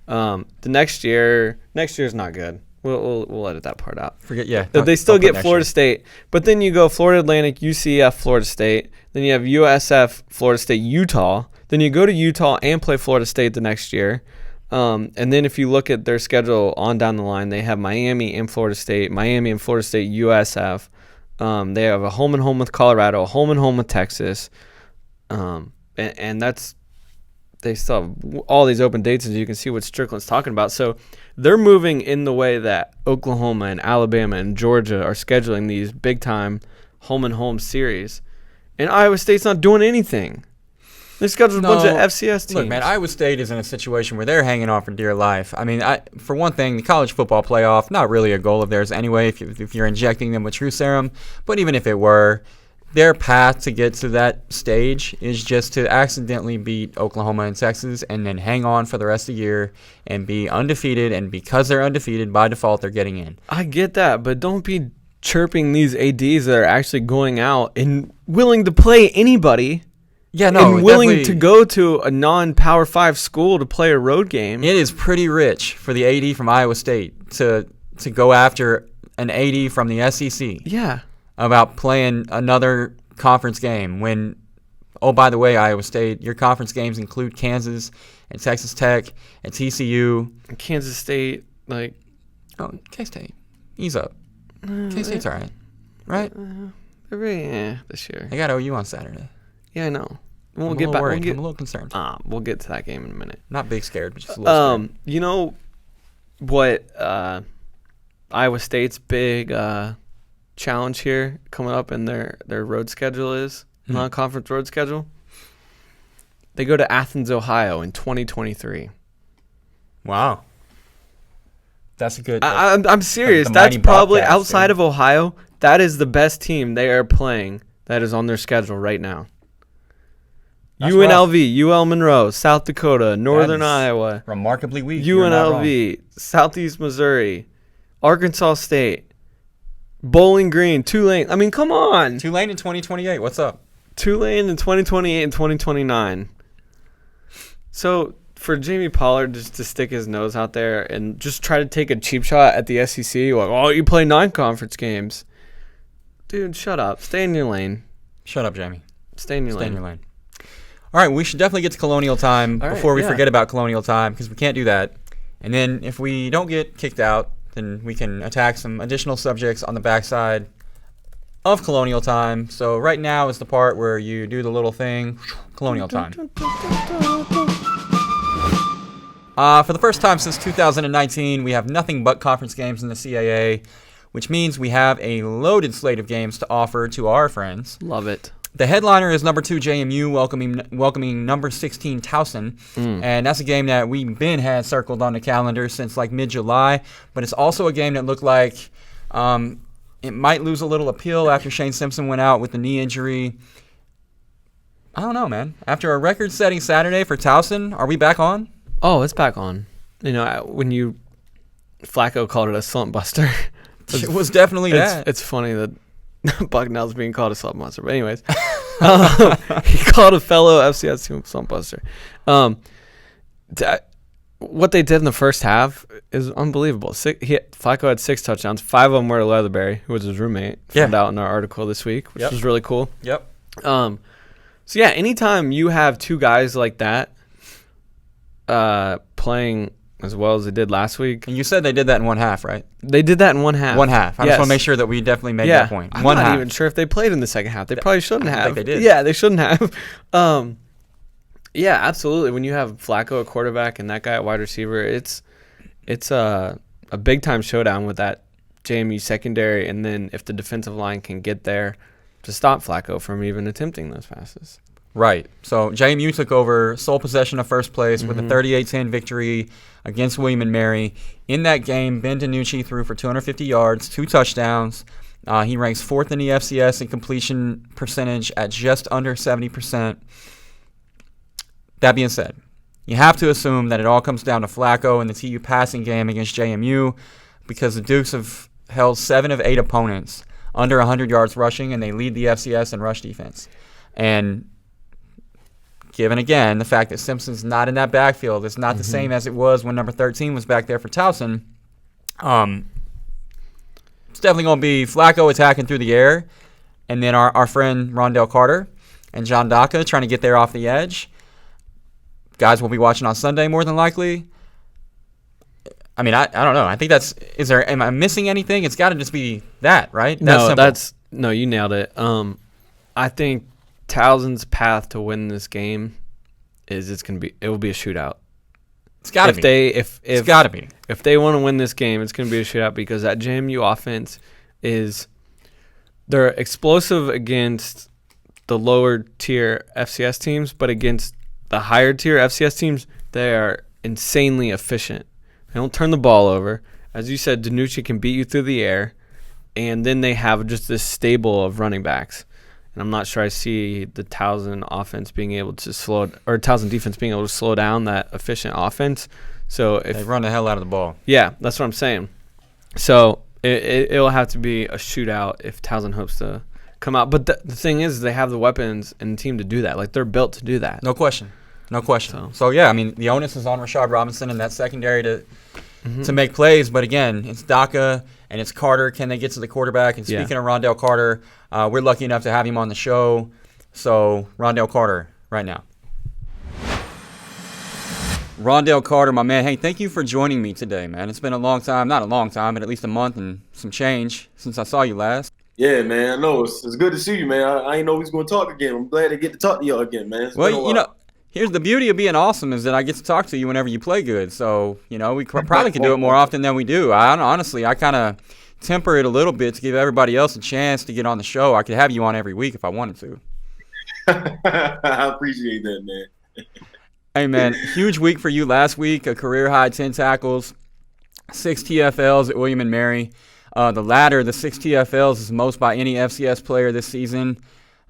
The next year's not good. We'll edit that part out. They still get Florida State, but then you go Florida Atlantic, UCF, Florida State. Then you have USF, Florida State, Utah. Then you go to Utah and play Florida State the next year. And then if you look at their schedule on down the line, they have Miami and Florida State, USF. They have a home and home with Colorado, a home and home with Texas. And that's they still have all these open dates, as you can see what Strickland's talking about. So they're moving in the way that Oklahoma and Alabama and Georgia are scheduling these big-time home and home series. And Iowa State's not doing anything. They scheduled a bunch of FCS teams. Look, man, Iowa State is in a situation where they're hanging on for dear life. I mean, for one thing, the college football playoff, not really a goal of theirs anyway if you're injecting them with true serum. But even if it were, their path to get to that stage is just to accidentally beat Oklahoma and Texas and then hang on for the rest of the year and be undefeated. And because they're undefeated, by default, they're getting in. I get that, but don't be chirping these ADs that are actually going out and willing to play anybody. Yeah, no, and willing to go to a non-Power 5 school to play a road game. It is pretty rich for the AD from Iowa State to go after an AD from the SEC. Yeah. About playing another conference game when, oh, by the way, Iowa State, your conference games include Kansas and Texas Tech and TCU. Kansas State, K-State. Ease up. K-State's all right, right? This year. They got OU on Saturday. Yeah, I know. I'm a little concerned. We'll get to that game in a minute. Not big scared, but just a little scared. You know what Iowa State's big challenge here coming up in their road schedule is, non-conference road schedule. They go to Athens, Ohio in 2023. Wow. That's a good. I'm serious. the That's mighty probably Bobcats, outside dude. of Ohio. That is the best team they are playing. That is on their schedule right now. That's UNLV, UL Monroe, South Dakota, Northern is Iowa, remarkably weak. You're not wrong. UNLV, Southeast Missouri, Arkansas State, Bowling Green, Tulane. I mean, come on. Tulane in 2028. What's up? Tulane in 2028 and 2029. So for Jamie Pollard just to stick his nose out there and just try to take a cheap shot at the SEC, like, oh, you play 9 conference games. Dude, shut up. Stay in your lane. Shut up, Jamie. Stay in your Stay lane. in your lane. All right, we should definitely get to Colonial Time All right, before we yeah. forget about Colonial Time because we can't do that. And then if we don't get kicked out, then we can attack some additional subjects on the backside of Colonial Time. So right now is the part where you do the little thing, Colonial Time. For the first time since 2019, we have nothing but conference games in the CAA, which means we have a loaded slate of games to offer to our friends. Love it. The headliner is number 2 JMU welcoming number 16 Towson, and that's a game that we've had circled on the calendar since like mid-July, but it's also a game that looked like it might lose a little appeal after Shane Simpson went out with the knee injury. I don't know, man. After a record-setting Saturday for Towson, are we back on? Oh, it's back on. You know, when Flacco called it a slump buster. It was definitely that. It's funny that Bucknell's being called a slump buster. But anyways, he called a fellow FCS team a slump buster. What they did in the first half is unbelievable. Flacco had 6 touchdowns. 5 of them were to Leatherberry, who was his roommate. Found out in our article this week, which was really cool. Yep. So, yeah, anytime you have 2 guys like that playing as well as they did last week. And you said they did that in one half, right? They did that in one half. One half. I just want to make sure that we definitely made that point. I'm One not half. even sure if they played in the second half. They probably shouldn't have. I think they did. Yeah, they shouldn't have. Yeah, absolutely. When you have Flacco at quarterback and that guy at wide receiver, it's a big-time showdown with that JMU secondary, and then if the defensive line can get there to stop Flacco from even attempting those passes. Right. So JMU took over sole possession of first place with a 38-10 victory against William & Mary. In that game, Ben DiNucci threw for 250 yards, 2 touchdowns. He ranks 4th in the FCS in completion percentage at just under 70%. That being said, you have to assume that it all comes down to Flacco and the TU passing game against JMU because the Dukes have held 7 of 8 opponents under 100 yards rushing, and they lead the FCS in rush defense. And given, again, the fact that Simpson's not in that backfield, it's not the same as it was when number 13 was back there for Towson. It's definitely going to be Flacco attacking through the air, and then our friend Rondelle Carter and John Daka trying to get there off the edge. Guys we'll be watching on Sunday more than likely. I mean, I don't know. I think am I missing anything? It's got to just be that, right? No, you nailed it. I think Towson's path to win this game is it will be a shootout. It's got to be. It's got to be. If they want to win this game, it's going to be a shootout because that JMU offense they're explosive against the lower tier FCS teams, but against the higher tier FCS teams, they are insanely efficient. They don't turn the ball over. As you said, DiNucci can beat you through the air, and then they have just this stable of running backs. And I'm not sure I see the Towson offense being able to Towson defense being able to slow down that efficient offense. So if they run the hell out of the ball. Yeah, that's what I'm saying. So it'll have to be a shootout if Towson hopes to come out. But the thing is, they have the weapons and the team to do that. Like, they're built to do that. No question. So yeah, I mean, the onus is on Rashad Robinson and that secondary to make plays. But again, it's Daka and it's Carter. Can they get to the quarterback? And speaking of Rondelle Carter, we're lucky enough to have him on the show. So Rondelle Carter right now. Rondelle Carter, my man. Hey, thank you for joining me today, man. It's been a long time. Not a long time, but at least a month and some change since I saw you last. Yeah, man. I know. It's good to see you, man. I ain't know we was going to talk again. I'm glad to get to talk to y'all again, man. Well, you know, here's the beauty of being awesome is that I get to talk to you whenever you play good. So, you know, we probably could do it more often than we do. Honestly, I kind of temper it a little bit to give everybody else a chance to get on the show, I could have you on every week if I wanted to. I appreciate that, man. Hey, man, huge week for you last week. A career-high 10 tackles, 6 TFLs at William & Mary. The latter, the 6 TFLs, is most by any FCS player this season.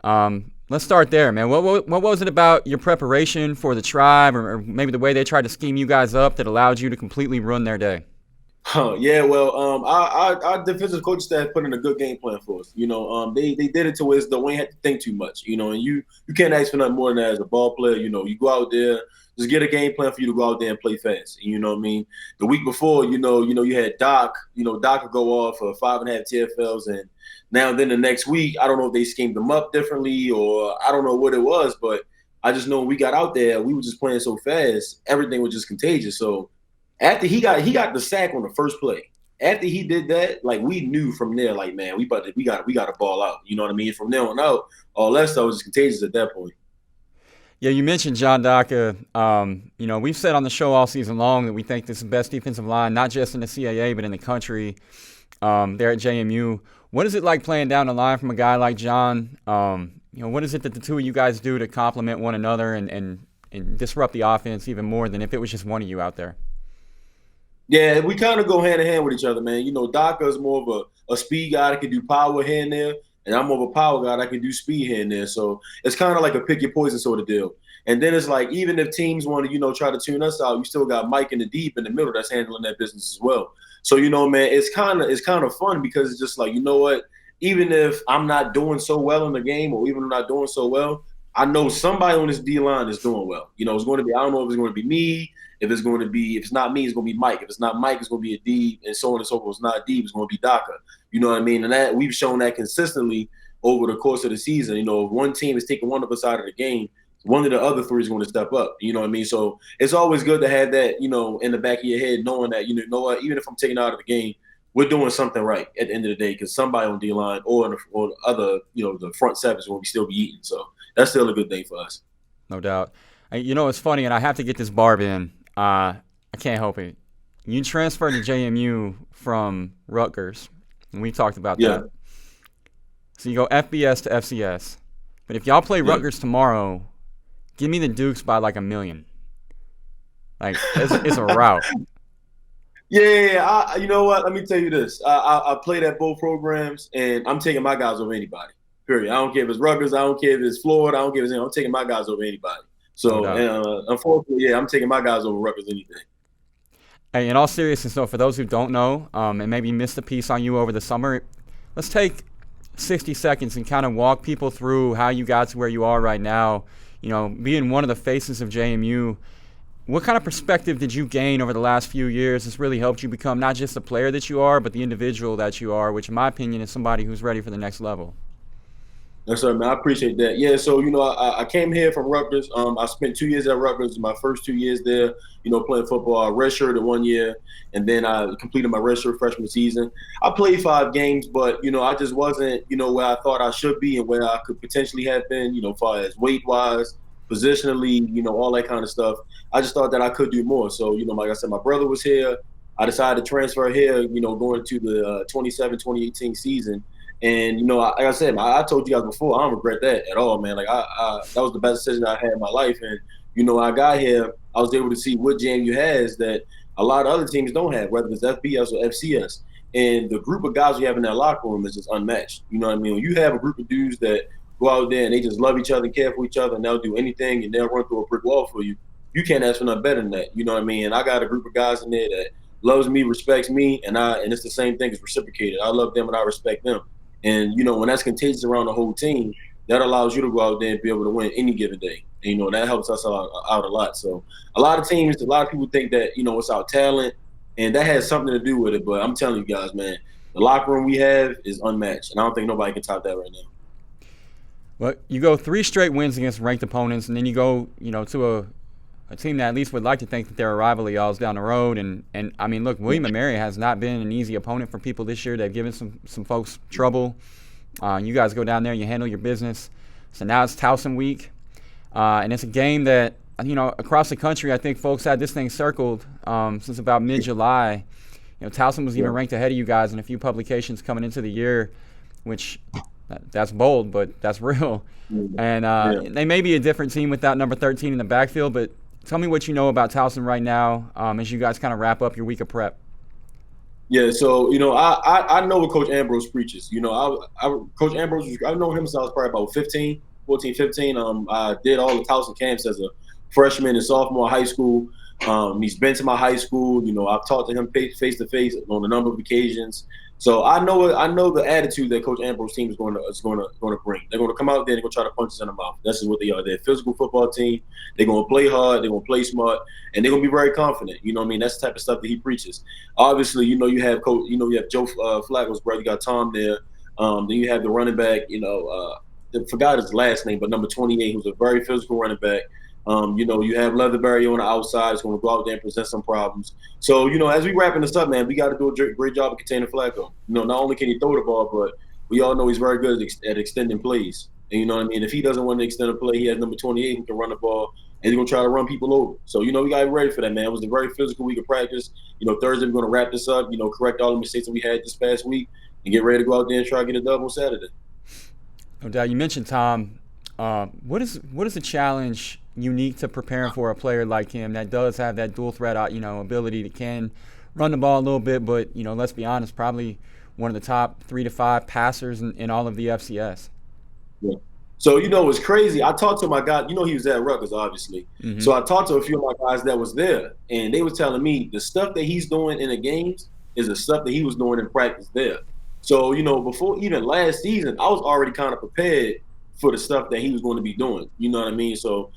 Let's start there, man. What was it about your preparation for the Tribe, or maybe the way they tried to scheme you guys up, that allowed you to completely ruin their day? Yeah, well, our defensive coaching staff put in a good game plan for us. They did it to us though we ain't had to think too much. And you can't ask for nothing more than that as a ball player. You go out there, just get a game plan for you to go out there and play fast. You know what I mean? The week before, you had Doc. Doc would go off for 5.5 TFLs, and now then the next week, I don't know if they schemed them up differently or I don't know what it was, but I just know when we got out there, we were just playing so fast, everything was just contagious. So after he got the sack on the first play, after he did that, like, we knew from there, like, man, we got to ball out. You know what I mean? From there on out, all that stuff was just contagious at that point. Yeah, you mentioned John Daka. We've said on the show all season long that we think this is the best defensive line, not just in the CAA, but in the country, there at JMU. What is it like playing down the line from a guy like John? What is it that the two of you guys do to complement one another and disrupt the offense even more than if it was just one of you out there? Yeah, we kind of go hand in hand with each other, man. Daka is more of a speed guy that can do power here and there, and I'm more of a power guy that can do speed here and there. So it's kind of like a pick your poison sort of deal. And then it's like, even if teams want to, try to tune us out, you still got Mike in the deep in the middle that's handling that business as well. So, man, it's kind of fun because it's just like, you know what? Even if I'm not doing so well in the game, or even if I'm not doing so well, I know somebody on this D line is doing well. It's going to be, I don't know if it's going to be me. If it's not me, it's going to be Mike. If it's not Mike, it's going to be a D, and so on and so forth. If it's not D, it's going to be Daka. You know what I mean? And that we've shown that consistently over the course of the season. If one team is taking one of us out of the game, one of the other three is going to step up. You know what I mean? So it's always good to have that, in the back of your head, knowing that, you know what, even if I'm taken out of the game, we're doing something right at the end of the day, because somebody on D-line or the other, the front seven is going to still be eating. So that's still a good thing for us. No doubt. It's funny, and I have to get this barb in. I can't help it. You transferred to JMU from Rutgers, and we talked about that. So you go FBS to FCS. But if y'all play Rutgers tomorrow, give me the Dukes by like 1 million. Like, it's a rout. Yeah. You know what? Let me tell you this. I played at both programs, and I'm taking my guys over anybody. Period. I don't care if it's Rutgers. I don't care if it's Florida. I don't care if it's I'm taking my guys over anybody. So, unfortunately, I'm taking my guys over Rutgers anything. Hey, in all seriousness, though, for those who don't know, and maybe missed a piece on you over the summer, let's take 60 seconds and kind of walk people through how you got to where you are right now. Being one of the faces of JMU, what kind of perspective did you gain over the last few years that's really helped you become not just the player that you are, but the individual that you are, which in my opinion is somebody who's ready for the next level? Yes, sir, man. I appreciate that. Yeah, so, I came here from Rutgers. I spent 2 years at Rutgers. My first 2 years there, playing football. I redshirted 1 year, and then I completed my redshirt freshman season. I played 5 games, but, I just wasn't, where I thought I should be and where I could potentially have been, as far as weight-wise, positionally, all that kind of stuff. I just thought that I could do more. So, like I said, my brother was here. I decided to transfer here, going to the 2018 season. And, like I said, I told you guys before, I don't regret that at all, man. Like, that was the best decision I had in my life. And, when I got here, I was able to see what JMU has that a lot of other teams don't have, whether it's FBS or FCS. And the group of guys you have in that locker room is just unmatched. You know what I mean? When you have a group of dudes that go out there and they just love each other and care for each other, and they'll do anything and they'll run through a brick wall for you, you can't ask for nothing better than that. You know what I mean? And I got a group of guys in there that loves me, respects me, and it's the same thing as reciprocated. I love them and I respect them. And, when that's contagious around the whole team, that allows you to go out there and be able to win any given day. And, that helps us out a lot. So a lot of people think that, it's our talent, and that has something to do with it. But I'm telling you guys, man, the locker room we have is unmatched, and I don't think nobody can top that right now. Well, you go 3 straight wins against ranked opponents, and then you go, to a team that at least would like to think that they're a rival of y'all's down the road. And I mean, look, William & Mary has not been an easy opponent for people this year. They've given some folks trouble. You guys go down there, you handle your business. So now it's Towson week. And it's a game that, across the country, I think folks had this thing circled since about mid-July. Towson was even ranked ahead of you guys in a few publications coming into the year, which that's bold, but that's real. And they may be a different team without number 13 in the backfield, but tell me what you know about Towson right now as you guys kind of wrap up your week of prep. Yeah, so I know what Coach Ambrose preaches. Coach Ambrose, I've known him since I was probably about 15. I did all the Towson camps as a freshman and sophomore high school. He's been to my high school. I've talked to him face to face on a number of occasions. So I know the attitude that Coach Ambrose team is going to bring. They're going to come out there and they're going to try to punch us in the mouth. That's just what they are. They're a physical football team. They're going to play hard. They're going to play smart, and they're going to be very confident. That's the type of stuff that he preaches. Obviously, you have Coach. You have Joe Flacco's brother. You got Tom there. Then you have the running back. I forgot his last name, but number 28, who's a very physical running back. You have Leatherberry on the outside. It's going to go out there and present some problems. So, as we wrapping this up, man, we got to do a great job of containing Flacco. Not only can he throw the ball, but we all know he's very good at extending plays. And you know what I mean? If he doesn't want to extend a play, he has number 28 who can run the ball, and he's going to try to run people over. So, we got to be ready for that, man. It was a very physical week of practice. Thursday we're going to wrap this up, correct all the mistakes that we had this past week and get ready to go out there and try to get a dub on Saturday. No doubt. You mentioned Tom. What is the challenge unique to preparing for a player like him that does have that dual threat, ability that can run the ball a little bit, but, let's be honest, probably one of the top 3 to 5 passers in all of the FCS. Yeah. So, it's crazy. I talked to my guy, he was at Rutgers, obviously. Mm-hmm. So I talked to a few of my guys that was there, and they was telling me the stuff that he's doing in the games is the stuff that he was doing in practice there. So, before even last season, I was already kind of prepared for the stuff that he was going to be doing. You know what I mean? So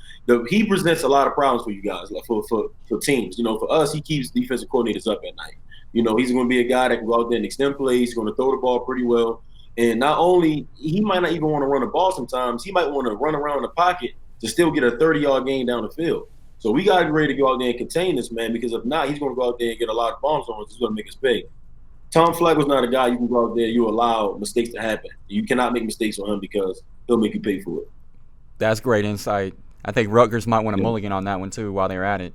he presents a lot of problems for you guys, like for teams. For us, he keeps defensive coordinators up at night. He's going to be a guy that can go out there and extend plays. He's going to throw the ball pretty well. And not only, he might not even want to run the ball sometimes. He might want to run around the pocket to still get a 30-yard gain down the field. So we got to be ready to go out there and contain this, man, because if not, he's going to go out there and get a lot of bombs on us. He's going to make us pay. Tom Flacco's not a guy you can go out there, you allow mistakes to happen. You cannot make mistakes on him because he'll make you pay for it. That's great insight. I think Rutgers might want a mulligan on that one too while they're at it.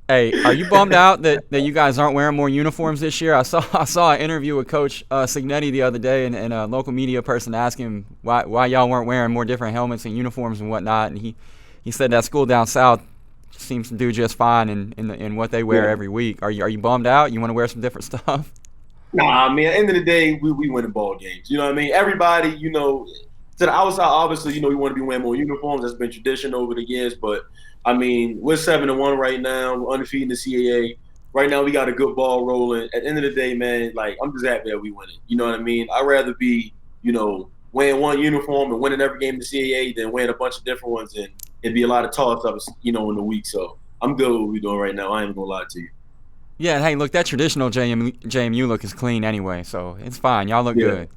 Hey, are you bummed out that you guys aren't wearing more uniforms this year? I saw an interview with Coach Cignetti the other day, and a local media person asked him why y'all weren't wearing more different helmets and uniforms and whatnot, and he said that school down south seems to do just fine in what they wear every week. Are you bummed out? You want to wear some different stuff? Nah, I mean, at the end of the day, we winning ball games. You know what I mean? Everybody, to the outside, obviously, we want to be wearing more uniforms. That's been tradition over the years. But, I mean, we're 7-1 right now. We're undefeated in the CAA. Right now, we got a good ball rolling. At the end of the day, man, I'm just happy that we winning. You know what I mean? I'd rather be, wearing one uniform and winning every game in the CAA than wearing a bunch of different ones, and it'd be a lot of toss-ups, in the week. So I'm good with what we're doing right now. I ain't going to lie to you. Yeah, hey, look, that traditional JMU look is clean anyway, so it's fine. Y'all look good.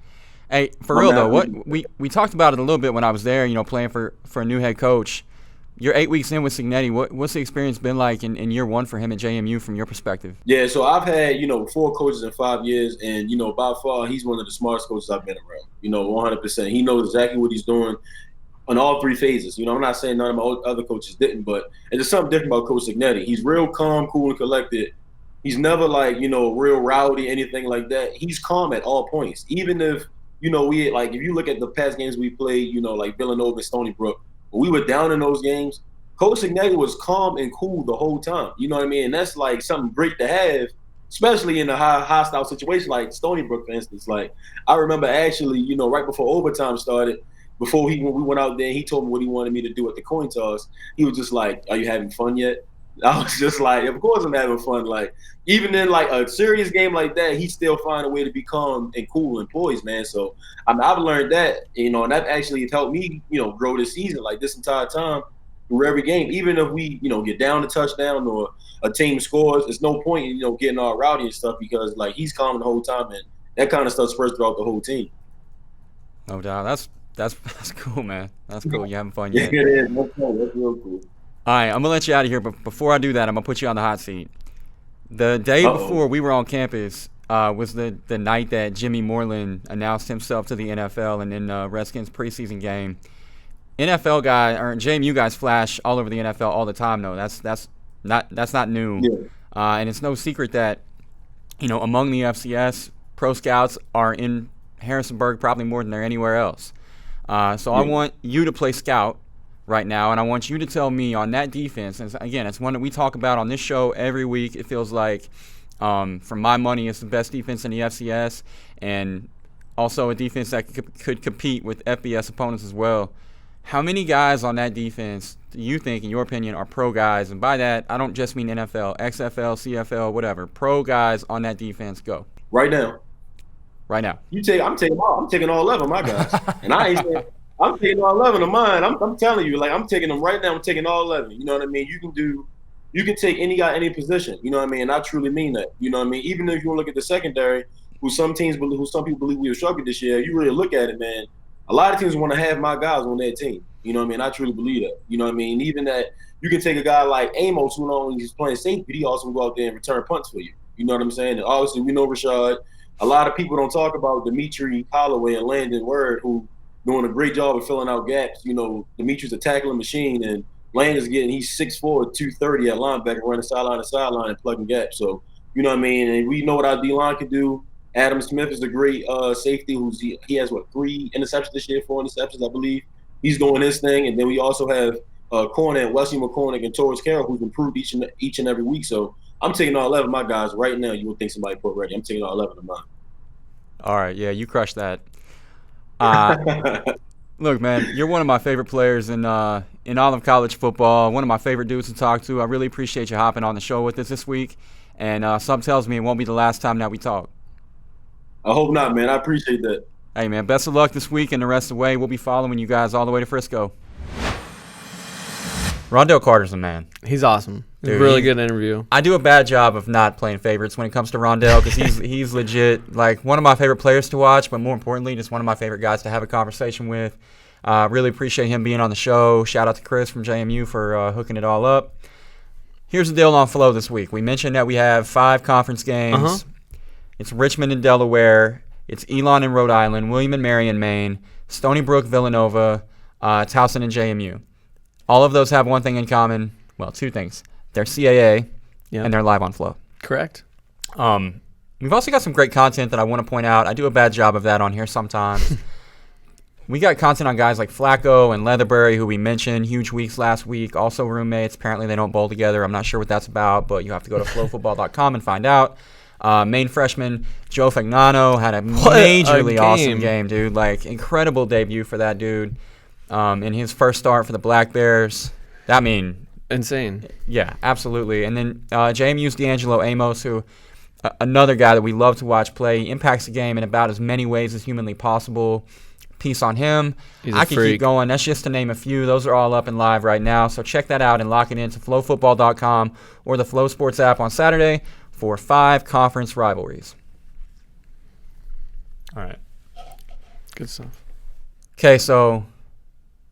Hey, for real though, what we talked about it a little bit when I was there, playing for a new head coach. You're 8 weeks in with Cignetti. What's the experience been like in year one for him at JMU from your perspective? Yeah, so I've had, 4 coaches in 5 years, and, by far, he's one of the smartest coaches I've been around, 100%. He knows exactly what he's doing on all 3 phases. I'm not saying none of my other coaches didn't, but there's something different about Coach Cignetti. He's real calm, cool, and collected. He's never real rowdy, anything like that. He's calm at all points. Even if, if you look at the past games we played, like Villanova and Stony Brook, when we were down in those games, Coach Cignetti was calm and cool the whole time. You know what I mean? And that's something great to have, especially in a hostile situation like Stony Brook, for instance. I remember actually, right before overtime started, when we went out there, he told me what he wanted me to do at the coin toss. He was just like, "Are you having fun yet?" I was just like, of course I'm having fun. Even in a serious game like that, he still find a way to be calm and cool and poised, man. So I've learned that, and that actually helped me, grow this season. This entire time through every game, even if we, get down a touchdown or a team scores, there's no point in, getting all rowdy and stuff because he's calm the whole time, and that kind of stuff spreads throughout the whole team. No doubt. That's cool, man. That's cool. You having fun yet? Yeah, it is. That's real cool. All right, I'm going to let you out of here, but before I do that, I'm going to put you on the hot seat. The day before we were on campus was the night that Jimmy Moreland announced himself to the NFL and in Redskins preseason game. NFL guy or JMU guys flash all over the NFL all the time, though. That's not new. And it's no secret that, among the FCS, pro scouts are in Harrisonburg probably more than they're anywhere else. So I want you to play scout right now, and I want you to tell me on that defense. And again, it's one that we talk about on this show every week. It feels like, for my money, it's the best defense in the FCS, and also a defense that could compete with FBS opponents as well. How many guys on that defense do you think, in your opinion, are pro guys? And by that, I don't just mean NFL, XFL, CFL, whatever. Pro guys on that defense, go. Right now. Right now. I'm taking all 11 of my guys. And I ain't saying I'm taking all 11 of mine. I'm telling you, like, I'm taking them right now. I'm taking all 11. You know what I mean? You can take any guy, any position. You know what I mean? And I truly mean that. You know what I mean? Even if you want to look at the secondary, who some people believe we have struggled this year, you really look at it, man. A lot of teams want to have my guys on their team. You know what I mean? I truly believe that. You know what I mean? Even that you can take a guy like Amos, who not only is playing safety, but he also can go out there and return punts for you. You know what I'm saying? And obviously, we know Rashad. A lot of people don't talk about Dimitri Holloway and Landon Word, who doing a great job of filling out gaps. You know, Dimitri's a tackling machine, and Landon's he's 6'4", 230 at linebacker, running sideline to sideline and plugging gaps. So, you know what I mean? And we know what our D-line can do. Adam Smith is a great safety. He has 3 interceptions this year, 4 interceptions, I believe. He's doing his thing, and then we also have corner Wesley McCormick and Torres Carroll, who's improved each and every week. So I'm taking all 11 of my guys right now. You would think somebody put ready. I'm taking all 11 of mine. All right, yeah, you crushed that. Look, man, you're one of my favorite players in all of college football. One of my favorite dudes to talk to. I really appreciate you hopping on the show with us this week. And Sub tells me it won't be the last time that we talk. I hope not, man. I appreciate that. Hey, man, best of luck this week and the rest of the way. We'll be following you guys all the way to Frisco. Rondelle Carter's a man. He's awesome. Dude, really good interview. I do a bad job of not playing favorites when it comes to Rondelle because he's legit, like, one of my favorite players to watch, but more importantly, just one of my favorite guys to have a conversation with. Really appreciate him being on the show. Shout out to Chris from JMU for hooking it all up. Here's the deal on Flow this week. We mentioned that we have 5 conference games. It's Richmond in Delaware. It's Elon in Rhode Island, William and Mary in Maine, Stony Brook, Villanova, Towson and JMU. All of those have one thing in common. Well, 2 things. They're CAA, and they're live on Flow. Correct. We've also got some great content that I want to point out. I do a bad job of that on here sometimes. We got content on guys like Flacco and Leatherbury, who we mentioned. Huge weeks last week. Also roommates. Apparently they don't bowl together. I'm not sure what that's about, but you have to go to FloFootball.com and find out. Main freshman Joe Fagnano had a majorly awesome game, dude. Like, incredible debut for that dude. In his first start for the Black Bears. Insane. Yeah, absolutely. And then JMU's D'Angelo Amos, who another guy that we love to watch play. He impacts the game in about as many ways as humanly possible. Piece on him. I can keep going. That's just to name a few. Those are all up and live right now. So check that out and lock it into FloFootball.com or the Flow Sports app on Saturday for 5 conference rivalries. All right. Good stuff. Okay, so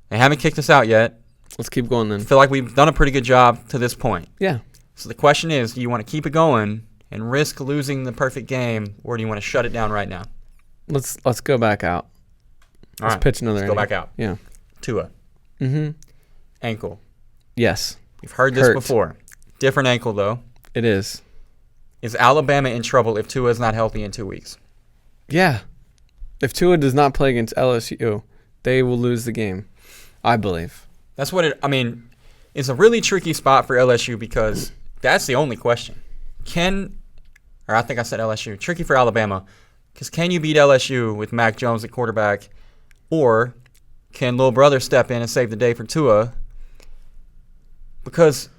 they haven't kicked us out yet. Let's keep going then. I feel like we've done a pretty good job to this point. Yeah. So the question is, do you want to keep it going and risk losing the perfect game, or do you want to shut it down right now? Let's go back out. Let's pitch another. Let's go back out. Yeah. Tua. Ankle. Yes. We've heard this before. Different ankle, though. It is. Is Alabama in trouble if Tua is not healthy in 2 weeks? Yeah. If Tua does not play against LSU, they will lose the game, I believe. That's what it's a really tricky spot for LSU because that's the only question. I think I said LSU. Tricky for Alabama because can you beat LSU with Mac Jones at quarterback, or can little brother step in and save the day for Tua? Because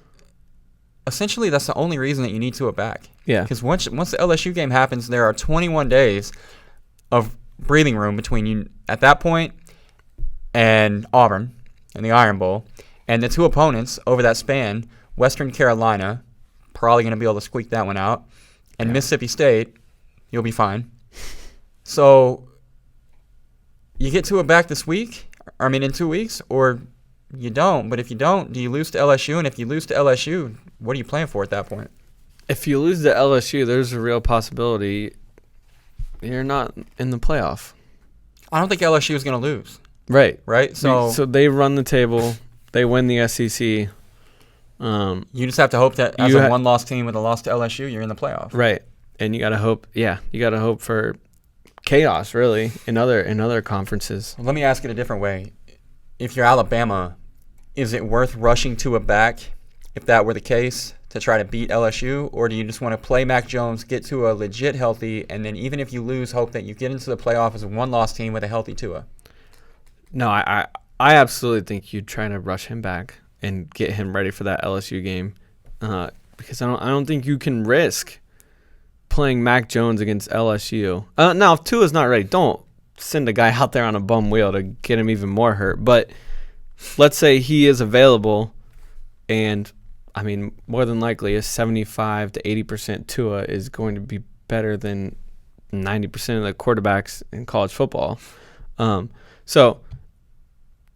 essentially that's the only reason that you need Tua back. Yeah. Because once the LSU game happens, there are 21 days of breathing room between you at that point and Auburn in the Iron Bowl. And the 2 opponents over that span, Western Carolina, probably going to be able to squeak that one out, and Mississippi State, you'll be fine. So you get Tua back this week, in 2 weeks, or you don't. But if you don't, do you lose to LSU? And if you lose to LSU, what are you playing for at that point? If you lose to LSU, there's a real possibility you're not in the playoff. I don't think LSU is going to lose. Right. So they run the table. They win the SEC. You just have to hope that as a one-loss team with a loss to LSU, you're in the playoff. Right. And you got to hope, you got to hope for chaos, really, in other conferences. Well, let me ask it a different way. If you're Alabama, is it worth rushing to a back, if that were the case, to try to beat LSU? Or do you just want to play Mac Jones, get to a legit healthy, and then even if you lose, hope that you get into the playoff as a one-loss team with a healthy Tua? No, I absolutely think you'd try to rush him back and get him ready for that LSU game, because I don't think you can risk playing Mac Jones against LSU. Now, if Tua's not ready, don't send a guy out there on a bum wheel to get him even more hurt. But let's say he is available, and I mean, more than likely, a 75 to 80% Tua is going to be better than 90% of the quarterbacks in college football. So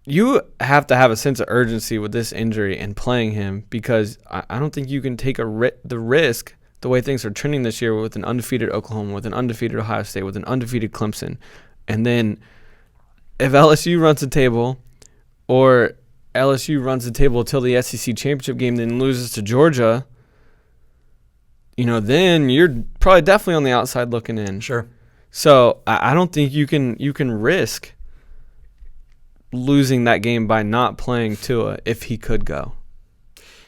you have to have a sense of urgency with this injury and playing him, because I don't think you can take the risk the way things are trending this year with an undefeated Oklahoma, with an undefeated Ohio State, with an undefeated Clemson. And then if LSU runs the table, or LSU runs the table until the SEC championship game, then loses to Georgia, then you're probably definitely on the outside looking in. Sure. So I don't think you can risk losing that game by not playing Tua if he could go.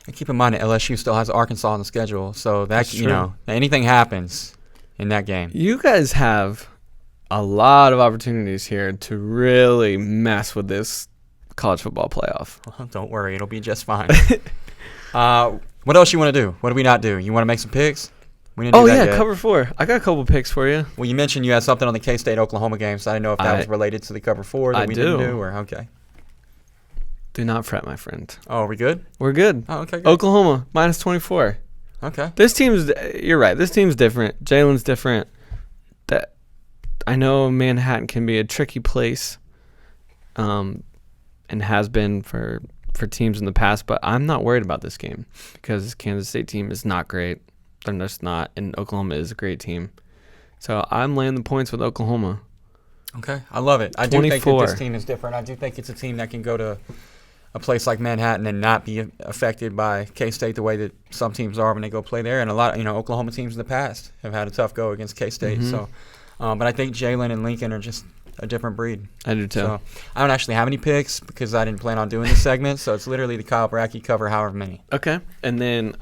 And keep in mind that LSU still has Arkansas on the schedule, so that anything happens in that game. You guys have a lot of opportunities here to really mess with this college football playoff. Well, don't worry, it'll be just fine. What else you want to do? What do we not do? You want to make some picks? We didn't do that yet. Cover 4. I got a couple picks for you. Well, you mentioned you had something on the K-State-Oklahoma game, so I didn't know if that was related to the cover 4 that we didn't do. Or okay. Do not fret, my friend. Oh, are we good? We're good. Oh, okay, good. Oklahoma, -24. Okay. You're right. This team's different. Jalen's different. I know Manhattan can be a tricky place, and has been for teams in the past, but I'm not worried about this game because this Kansas State team is not great. They're just not, and Oklahoma is a great team. So I'm laying the points with Oklahoma. Okay, I love it. I do think that this team is different. I do think it's a team that can go to a place like Manhattan and not be affected by K-State the way that some teams are when they go play there. And a lot of, Oklahoma teams in the past have had a tough go against K-State. Mm-hmm. So, but I think Jalen and Lincoln are just a different breed. I do too. So I don't actually have any picks because I didn't plan on doing this segment. So it's literally the Kyle Brackey cover however many. Okay. And then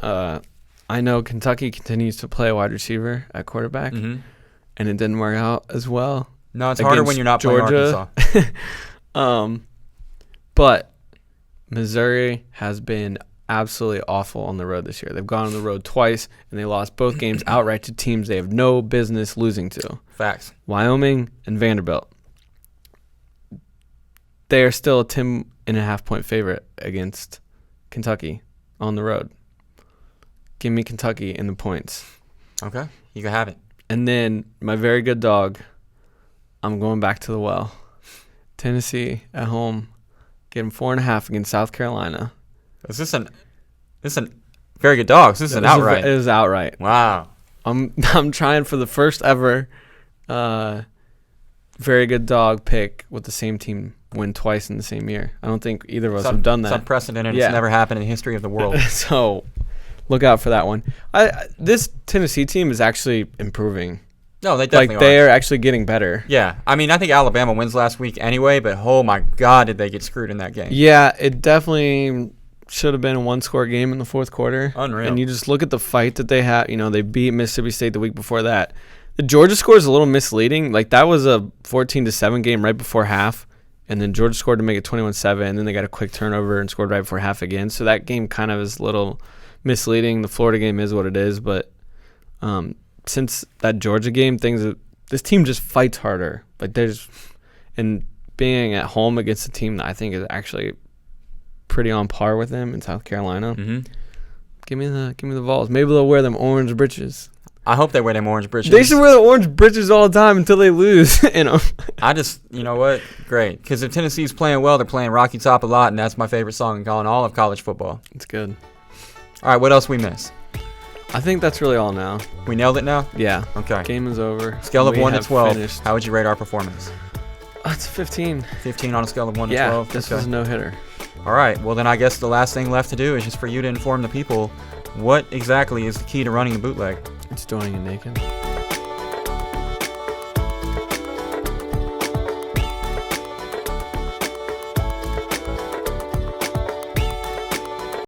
I know Kentucky continues to play a wide receiver at quarterback, and it didn't work out as well. No, it's harder when you're not Georgia. Playing Arkansas. But Missouri has been absolutely awful on the road this year. They've gone on the road twice, and they lost both games outright to teams they have no business losing to. Facts. Wyoming and Vanderbilt. They are still a 10.5-point favorite against Kentucky on the road. Give me Kentucky in the points. Okay, you can have it. And then my very good dog, I'm going back to the well. Tennessee at home, getting 4.5 against South Carolina. Is this an very good dog? This is an outright. It is outright. Wow. I'm trying for the first ever very good dog pick with the same team win twice in the same year. I don't think either of us have done that. It's unprecedented. Yeah. It's never happened in the history of the world. So look out for that one. This Tennessee team is actually improving. No, they definitely are. They are actually getting better. Yeah. I mean, I think Alabama wins last week anyway, but oh my God, did they get screwed in that game. Yeah, it definitely should have been a one-score game in the fourth quarter. Unreal. And you just look at the fight that they had. They beat Mississippi State the week before that. The Georgia score is a little misleading. That was a 14-7 game right before half, and then Georgia scored to make it 21-7, and then they got a quick turnover and scored right before half again. So that game kind of is a little misleading. The Florida game is what it is, but since that Georgia game, this team just fights harder. And being at home against a team that I think is actually pretty on par with them in South Carolina. Mm-hmm. Give me the Vols. Maybe they'll wear them orange breeches. I hope they wear them orange breeches. They should wear the orange breeches all the time until they lose. I just, you know what? Great. Because if Tennessee's playing well, they're playing Rocky Top a lot, and that's my favorite song in all of college football. It's good. All right, what else we miss? I think that's really all now. We nailed it now? Yeah. Okay. Game is over. Scale of 1 to 12. How would you rate our performance? It's 15. 15 on a scale of 1 to 12? Yeah, this was a no-hitter. All right. Well, then I guess the last thing left to do is just for you to inform the people what exactly is the key to running a bootleg. It's joining a naked.